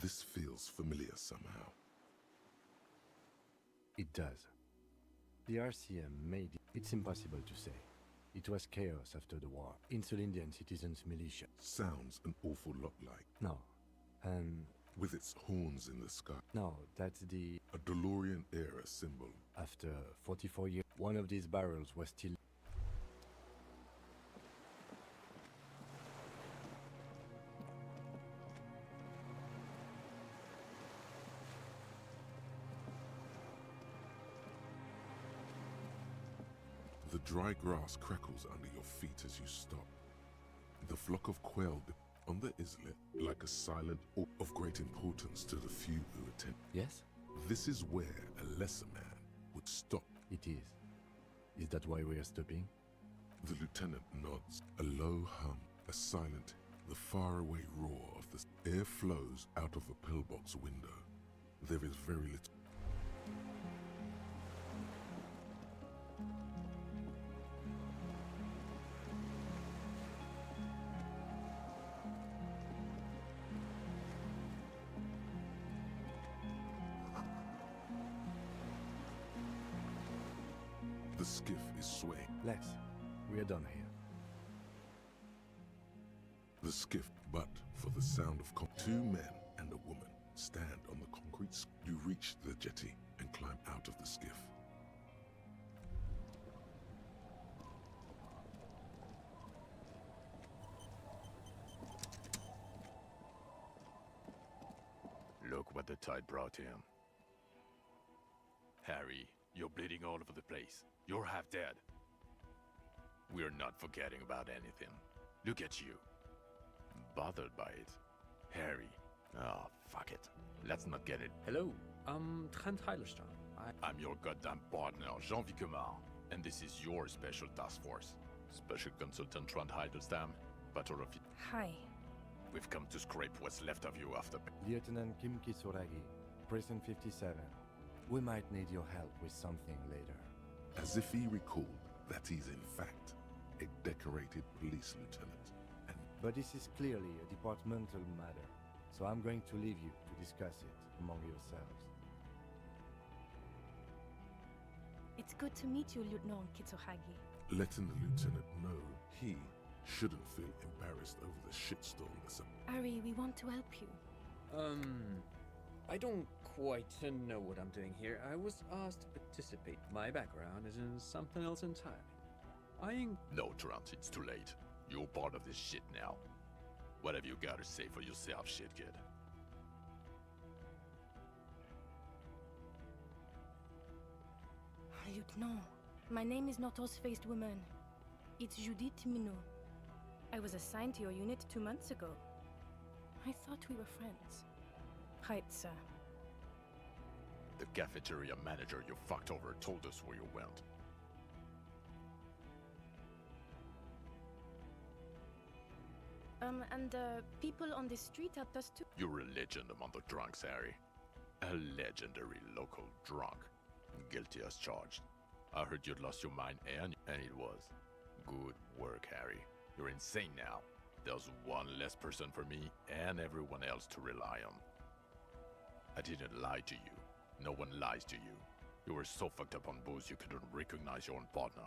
This feels familiar somehow. It does. The RCM made it. It's impossible to say. It was chaos after the war. Insulindian citizens militia. Sounds an awful lot like. No. And with its horns in the sky. No, that's the... A DeLorean era symbol. After 44 years, one of these barrels was still... The dry grass crackles under your feet as you stop. The flock of quail on the islet, like a silent orb of great importance to the few who attend. Yes? This is where a lesser man would stop. It is. Is that why we are stopping? The lieutenant nods. A low hum, a silent, the faraway roar of the air flows out of a pillbox window. There is very little. The skiff is swaying. Lex, we are done here. The skiff, but for the sound of two men and a woman stand on the concrete. You reach the jetty and climb out of the skiff. Look what the tide brought him. Harry, you're bleeding all over the place. You're half dead. We're not forgetting about anything. Look at you. Bothered by it. Harry. Oh, fuck it. Let's not get it. Hello, I'm Trent Heilerstein. I'm your goddamn partner, Jean-Vic Comar, and this is your special task force. Special Consultant Trent Heilerstein, Battle of... Hi. We've come to scrape what's left of you after... Lieutenant Kim Kisuragi, Prison 57. We might need your help with something later. As if he recalled that he's in fact a decorated police lieutenant. But this is clearly a departmental matter, so I'm going to leave you to discuss it among yourselves. It's good to meet you, Lieutenant Kitsuhagi. Letting the lieutenant know he shouldn't feel embarrassed over the shitstorm that's up. Ari, we want to help you. I don't quite know what I'm doing here. I was asked to participate. My background is in something else entirely. No, Trent, it's too late. You're part of this shit now. What have you got to say for yourself, shit kid? Lieutenant, my name is not Horse-Faced Woman. It's Judith Minot. I was assigned to your unit 2 months ago. I thought we were friends. Right, sir. The cafeteria manager you fucked over told us where you went. And people on the street helped us too. You're a legend among the drunks, Harry. A legendary local drunk. Guilty as charged. I heard you'd lost your mind and it was. Good work, Harry. You're insane now. There's one less person for me and everyone else to rely on. I didn't lie to you. No one lies to you. You were so fucked up on booze you couldn't recognize your own partner.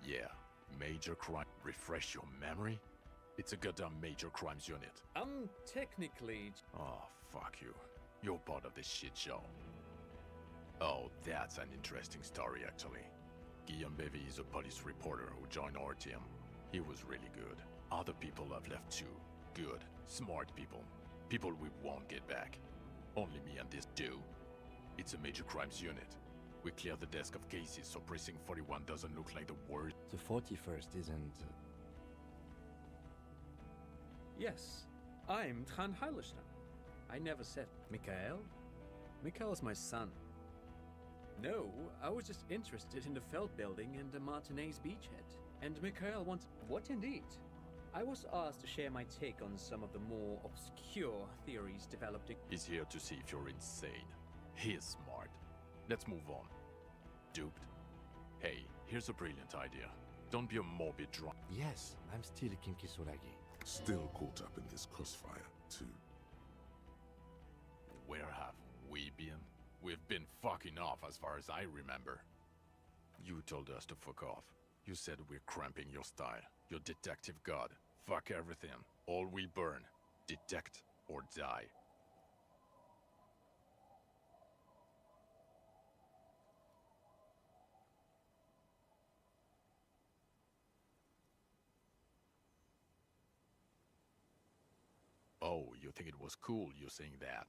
Yeah, major crime. Refresh your memory? It's a goddamn major crimes unit. Technically... Oh, fuck you. You're part of this shit show. Oh, that's an interesting story, actually. Guillaume Bevy is a police reporter who joined our team. He was really good. Other people have left too. Good, smart people. People we won't get back. Only me and this do. It's a major crimes unit. We clear the desk of cases so Precinct 41 doesn't look like the worst. The 41st isn't... Yes, I'm Trent Heilerstein. I never said Mikhail. Mikhail's my son. No, I was just interested in the Feld building and the Martinez beachhead. And Mikhail wants... What indeed? I was asked to share my take on some of the more obscure theories developed. He's here to see if you're insane. He's smart. Let's move on. Duped? Hey, here's a brilliant idea. Don't be a morbid drunk. Yes, I'm still Kim Kisuragi. Still caught up in this crossfire, too. Where have we been? We've been fucking off as far as I remember. You told us to fuck off. You said we're cramping your style. You're detective god. Fuck everything. All we burn. Detect or die. Oh, you think it was cool you saying that?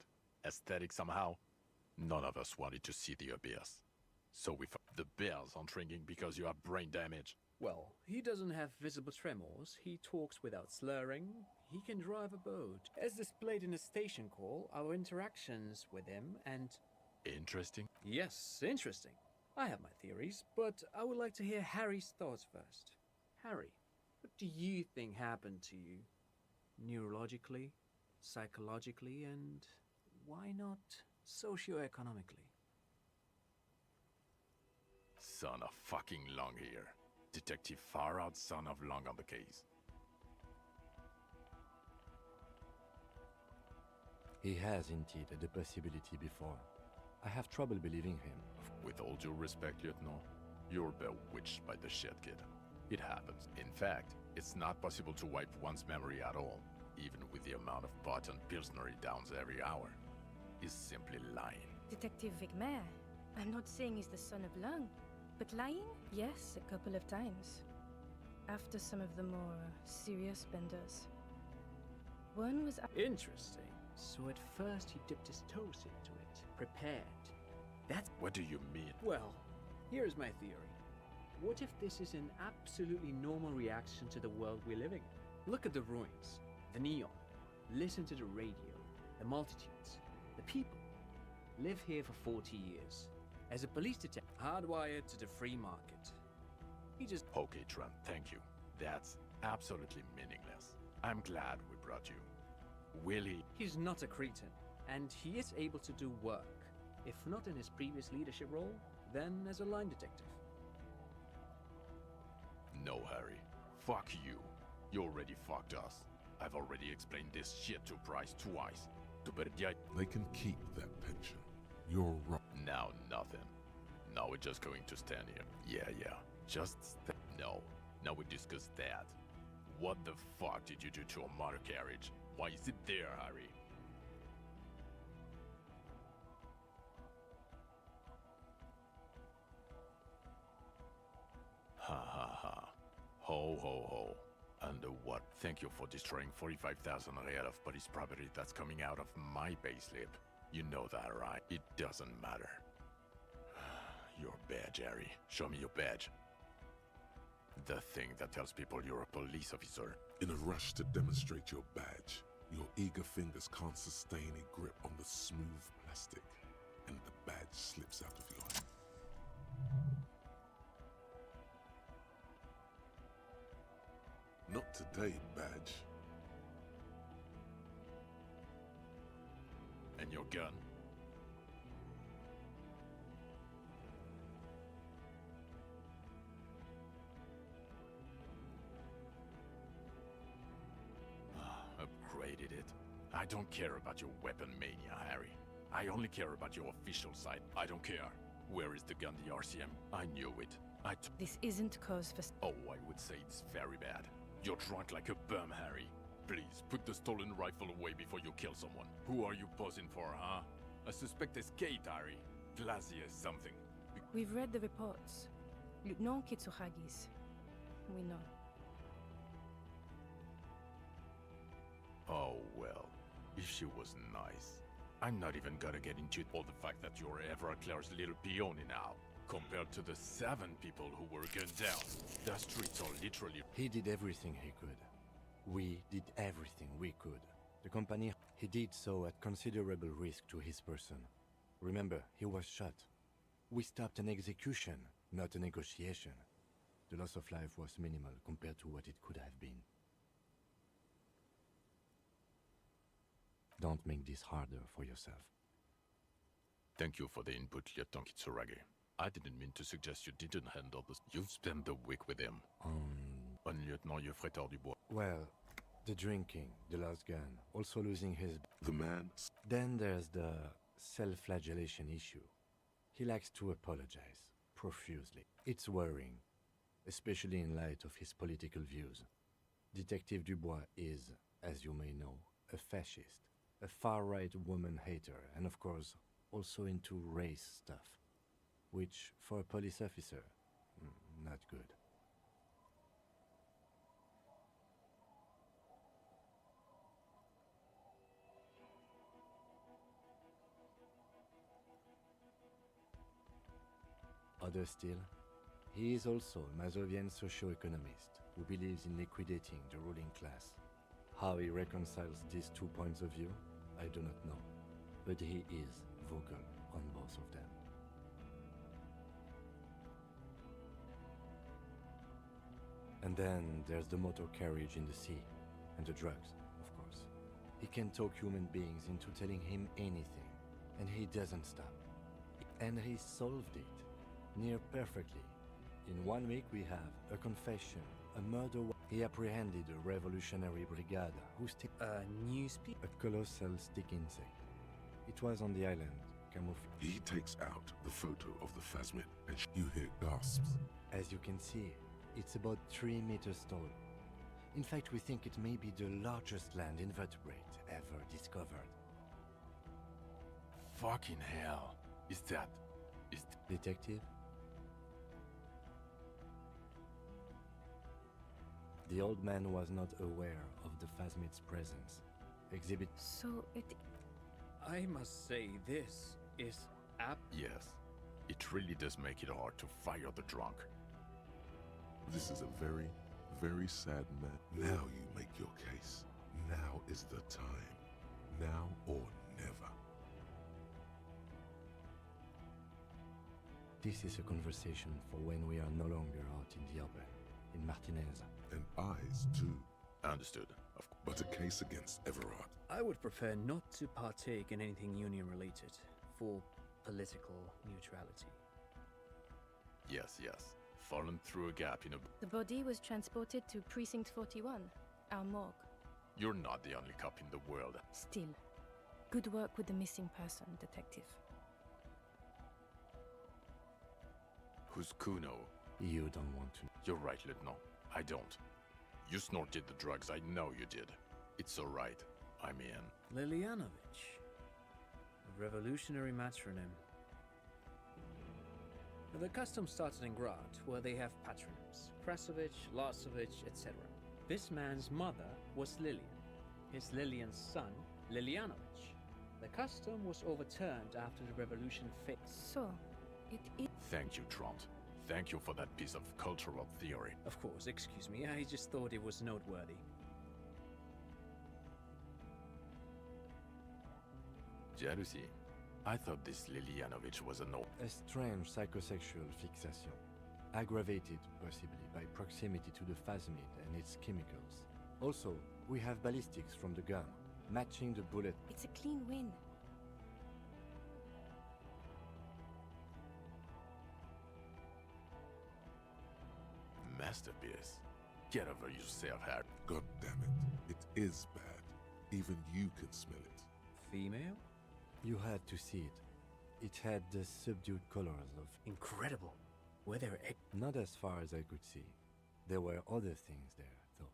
Aesthetic somehow? None of us wanted to see the abyss. So the bells aren't ringing because you have brain damage. Well, he doesn't have visible tremors, he talks without slurring, he can drive a boat. As displayed in the station call, our interactions with him and... Interesting? Yes, interesting. I have my theories, but I would like to hear Harry's thoughts first. Harry, what do you think happened to you? Neurologically, psychologically, and why not socioeconomically? Son of fucking Long here. Detective far out son of Long on the case. He has indeed the possibility before. I have trouble believing him. With all due respect, Lieutenant, you're bewitched by the shit kid. It happens. In fact, it's not possible to wipe one's memory at all, even with the amount of pot and Pilsner he downs every hour. He's simply lying. Detective Vigmer, I'm not saying he's the son of Lung, but lying? Yes, a couple of times. After some of the more serious benders. One was... Interesting. So at first he dipped his toes into it, prepared. That's... What do you mean? Well, here's my theory. What if this is an absolutely normal reaction to the world we're living in? Look at the ruins, the neon, listen to the radio, the multitudes, the people. Live here for 40 years. As a police detective, hardwired to the free market. He just... Okay, Trent, thank you. That's absolutely meaningless. I'm glad we brought you. Will he? He's not a cretin, and he is able to do work. If not in his previous leadership role, then as a line detective. No, Harry. Fuck you. You already fucked us. I've already explained this shit to Bryce twice. They can keep that pension. You're right. Now nothing. Now we're just going to stand here. Yeah. Just no. Now we discuss that. What the fuck did you do to a motor carriage? Why is it there, Harry? Ha. Ho ho. Under what? Thank you for destroying 45,000 real of police property that's coming out of my payslip. You know that, right? It doesn't matter. Your badge, Harry. Show me your badge. The thing that tells people you're a police officer. In a rush to demonstrate your badge, your eager fingers can't sustain a grip on the smooth plastic, and the badge slips out of your hand. Not today, badge. And your gun. Upgraded it. I don't care about your weapon mania, Harry. I only care about your official side. I don't care. Where is the gun, the RCM? I knew it. This isn't cause for... Oh, I would say it's very bad. You're drunk like a bum, Harry. Please, put the stolen rifle away before you kill someone. Who are you posing for, huh? A suspect escaped, Harry. Glacier something. We've read the reports. Lieutenant Kitsuragis. We know. Oh, well. If she was nice. I'm not even gonna get into all the fact that you're Everclear's little peony now. Compared to the 7 people who were gunned down. The streets are literally... He did everything he could. We did everything we could. The company, he did so at considerable risk to his person. Remember, he was shot. We stopped an execution, not a negotiation. The loss of life was minimal compared to what it could have been. Don't make this harder for yourself. Thank you for the input, Lieutenant Kitsuragi. I didn't mean to suggest you didn't handle this. You've spent the week with him. Un lieutenant Yofretor du Bois. Well, the drinking, the lost gun, also losing his... The man... Then there's the self-flagellation issue. He likes to apologize, profusely. It's worrying. especially in light of his political views. Detective Dubois is, as you may know, a fascist, a far-right woman hater, and of course, also into race stuff, which, for a police officer, not good. Other still, he is also a Mazovian socio-economist who believes in liquidating the ruling class. How he reconciles these 2 points of view, I do not know, but he is vocal on both of them. And then there's the motor carriage in the sea, and the drugs, of course. He can talk human beings into telling him anything, and he doesn't stop. And he solved it, near perfectly. In 1 week we have a confession, a murder. He apprehended a revolutionary brigade who a colossal stick insect. It was on the island, camouflage. He takes out the photo of the phasmid and you hear gasps. As you can see, it's about 3 meters tall. In fact, we think it may be the largest land invertebrate ever discovered. Fucking hell. Is Detective? The old man was not aware of the phasmid's presence. Exhibit. So it... I must say, this is Yes. It really does make it hard to fire the drunk. This is a very, very sad man. Now you make your case. Now is the time. Now or never. This is a conversation for when we are no longer out in the open, in Martinez. And eyes too. Understood. But a case against Everard. I would prefer not to partake in anything union-related, for political neutrality. Yes. Fallen through a gap in a... The body was transported to Precinct 41, our morgue. You're not the only cop in the world. Still, good work with the missing person, Detective. Who's Kuno? You don't want to. You're right, Lieutenant. I don't. You snorted the drugs, I know you did. It's alright. I'm in. Lilianovich. A revolutionary matronym. The custom started in Grad, where they have patronyms. Krasovich, Lasovich, etc. This man's mother was Lilian. His Lilian's son, Lilianovich. The custom was overturned after the revolution failed. So, it is... Thank you, Trant. Thank you for that piece of cultural theory. Of course, excuse me, I just thought it was noteworthy. Jealousy. I thought this Lilianovich was a no. A strange psychosexual fixation, aggravated possibly by proximity to the phasmid and its chemicals. Also, we have ballistics from the gun, matching the bullet. It's a clean win. Masterpiece. Get over yourself, Harry. God damn it. It is bad. Even you can smell it. Female? You had to see it. It had the subdued colors of... Incredible. Were there egg? Not as far as I could see. There were other things there, though.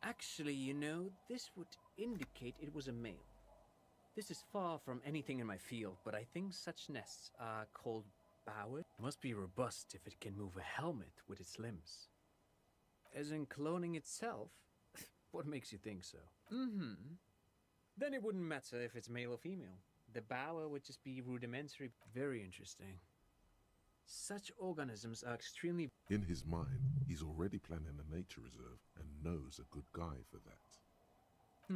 Actually, you know, this would indicate it was a male. This is far from anything in my field, but I think such nests are called bowered. Must be robust if it can move a helmet with its limbs. As in cloning itself? What makes you think so? Then it wouldn't matter if it's male or female. The bower would just be rudimentary. Very interesting. Such organisms are extremely... In his mind, he's already planning a nature reserve and knows a good guy for that.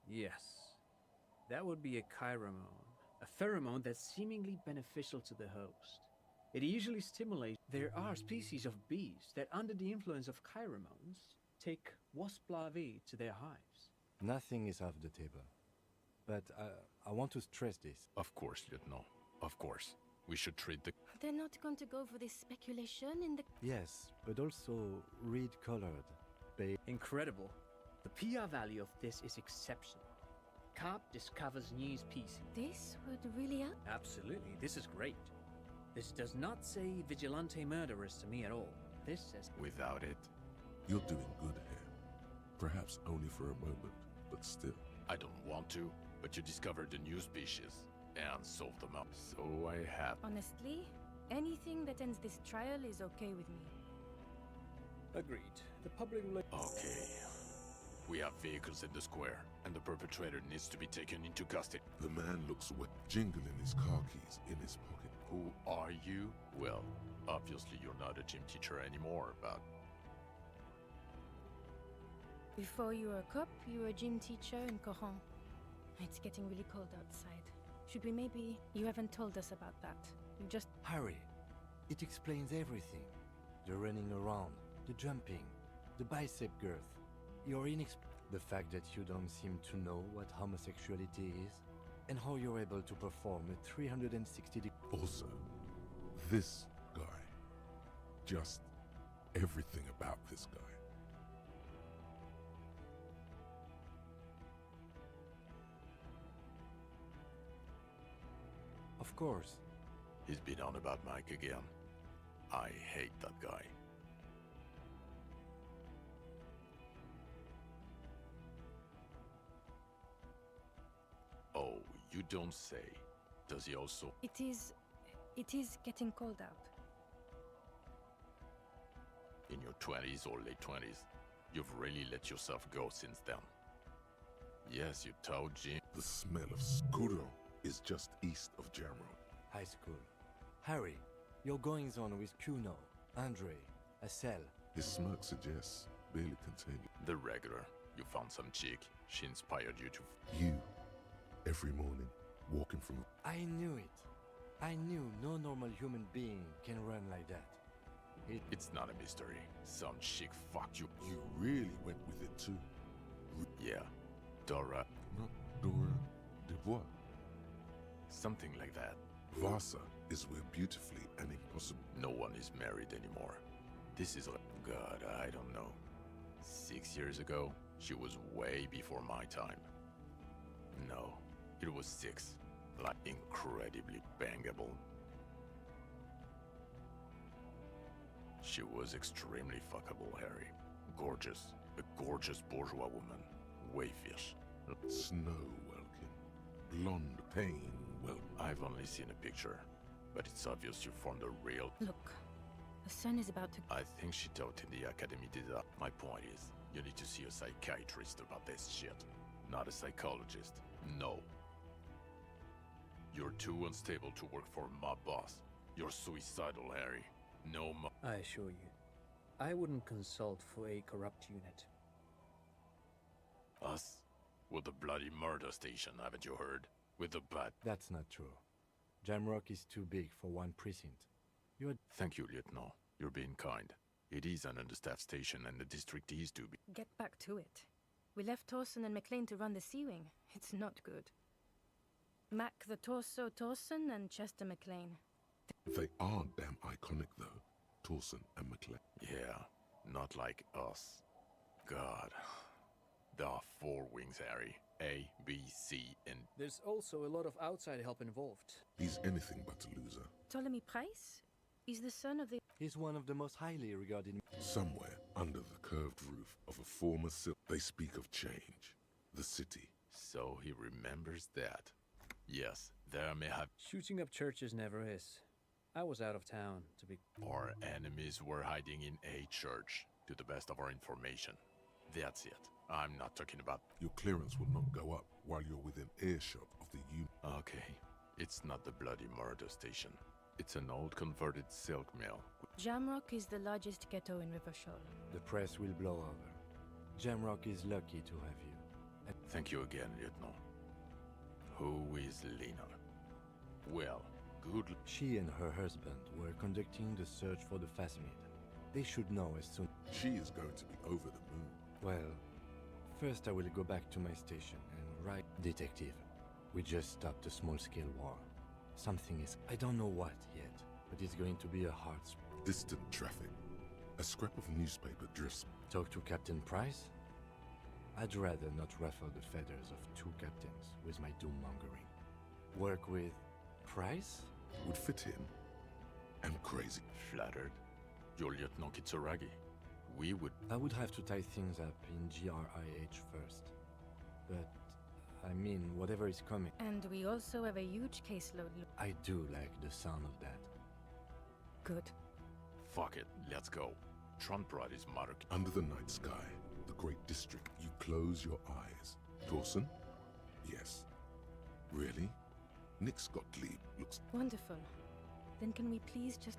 Yes. That would be a chiromone. A pheromone that's seemingly beneficial to the host. It usually stimulates... There are species of bees that, under the influence of chiromones, take wasp larvae to their hives. Nothing is off the table. But I want to stress this. Of course, Lieutenant. Of course. We should treat the... They're not going to go for this speculation in the... Yes, but also reed-colored. Incredible. The PR value of this is exceptional. cop discovers news piece. This would really help. Absolutely, this is great. This does not say vigilante murderers to me at all. This says... Without it, You're doing good here. Perhaps only for a moment, but still. I don't want to, but you discovered a new species and solved them up. So I have. Honestly, anything that ends this trial is okay with me. Agreed. The public... Okay. We have vehicles in the square, and the perpetrator needs to be taken into custody. The man looks wet, jingling his car keys in his pocket. Who are you? Well, obviously you're not a gym teacher anymore, but... Before you were a cop, you were a gym teacher in Coron. It's getting really cold outside. Should we maybe... You haven't told us about that. You just... Harry, it explains everything. The running around, the jumping, the bicep girth. Your the fact that you don't seem to know what homosexuality is, and how you're able to perform a 360-degree... Also, this guy. Just everything about this guy. Of course. He's been on about Mike again. I hate that guy. Oh, you don't say. Does he also? It is getting cold out. In your 20s or late 20s, you've really let yourself go since then. Yes, you told Jim. The smell of Skuro is just east of Jamrock. High school. Harry, your goings-on with Kuno, Andre, Assel. His smirk suggests barely contained. The regular. You found some chick. She inspired you to... You, every morning, walking from... I knew it. I knew no normal human being can run like that. It's not a mystery. Some chick fucked you. You really went with it too. Yeah. Dora. Not Dora Dubois. Something like that. Vasa is where beautifully and impossible. No one is married anymore. This is like... God, I don't know. 6 years ago, she was way before my time. No, it was 6. Like, incredibly bangable. She was extremely fuckable, Harry. Gorgeous. A gorgeous bourgeois woman. Wayfish. Snow Welkin. Blonde Pain Welkin. I've only seen a picture, but it's obvious you formed a real... Look, the sun is about to... I think she taught in the Academy des Arts. My point is, you need to see a psychiatrist about this shit. Not a psychologist. No. You're too unstable to work for my boss. You're suicidal, Harry. No mo- I assure you, I wouldn't consult for a corrupt unit. Us? With the bloody murder station, haven't you heard? With the bat... That's not true. Jamrock is too big for one precinct. You're... Thank you, Lieutenant. You're being kind. It is an understaffed station and the district is too big. Get back to it. We left Torsen and McLean to run the Sea Wing. It's not good. Mac the Torso Torsen and Chester McLean. They are damn iconic though. Torsen and McLean. Yeah, not like us. God. There are 4 wings, Harry. A, B, C, and... There's also a lot of outside help involved. He's anything but a loser. Ptolemy Price is the son of the... He's one of the most highly regarded... Somewhere under the curved roof of a former they speak of change. The city. So he remembers that. Yes, there may have... Shooting up churches never is. I was out of town, to be... Our enemies were hiding in a church, to the best of our information. That's it. I'm not talking about... Your clearance will not go up while you're within earshot of the unit. Okay. It's not the bloody murder station. It's an old converted silk mill. Jamrock is the largest ghetto in Rivershoal. The press will blow over. Jamrock is lucky to have you. Thank you again, Lieutenant. Who is Lena? Well, good... She and her husband were conducting the search for the Phasmid. They should know as soon... She is going to be over the moon. Well, first I will go back to my station and write... Detective, we just stopped a small-scale war. Something is... I don't know what yet, but it's going to be a hard... Distant traffic. A scrap of newspaper drifts. Talk to Captain Price? I'd rather not ruffle the feathers of two captains with my doom-mongering. Work with Price? Would fit in. And crazy. Flattered. You're Lieutenant Kitsuragi. We would... I would have to tie things up in GRIH first. But, I mean, whatever is coming. And we also have a huge caseload. I do like the sound of that. Good. Fuck it, let's go. Trump brought his mother... Under the night sky, the great district, you close your eyes. Dawson? Yes. Really? Nick Scott Lee looks... Wonderful. Then can we please just...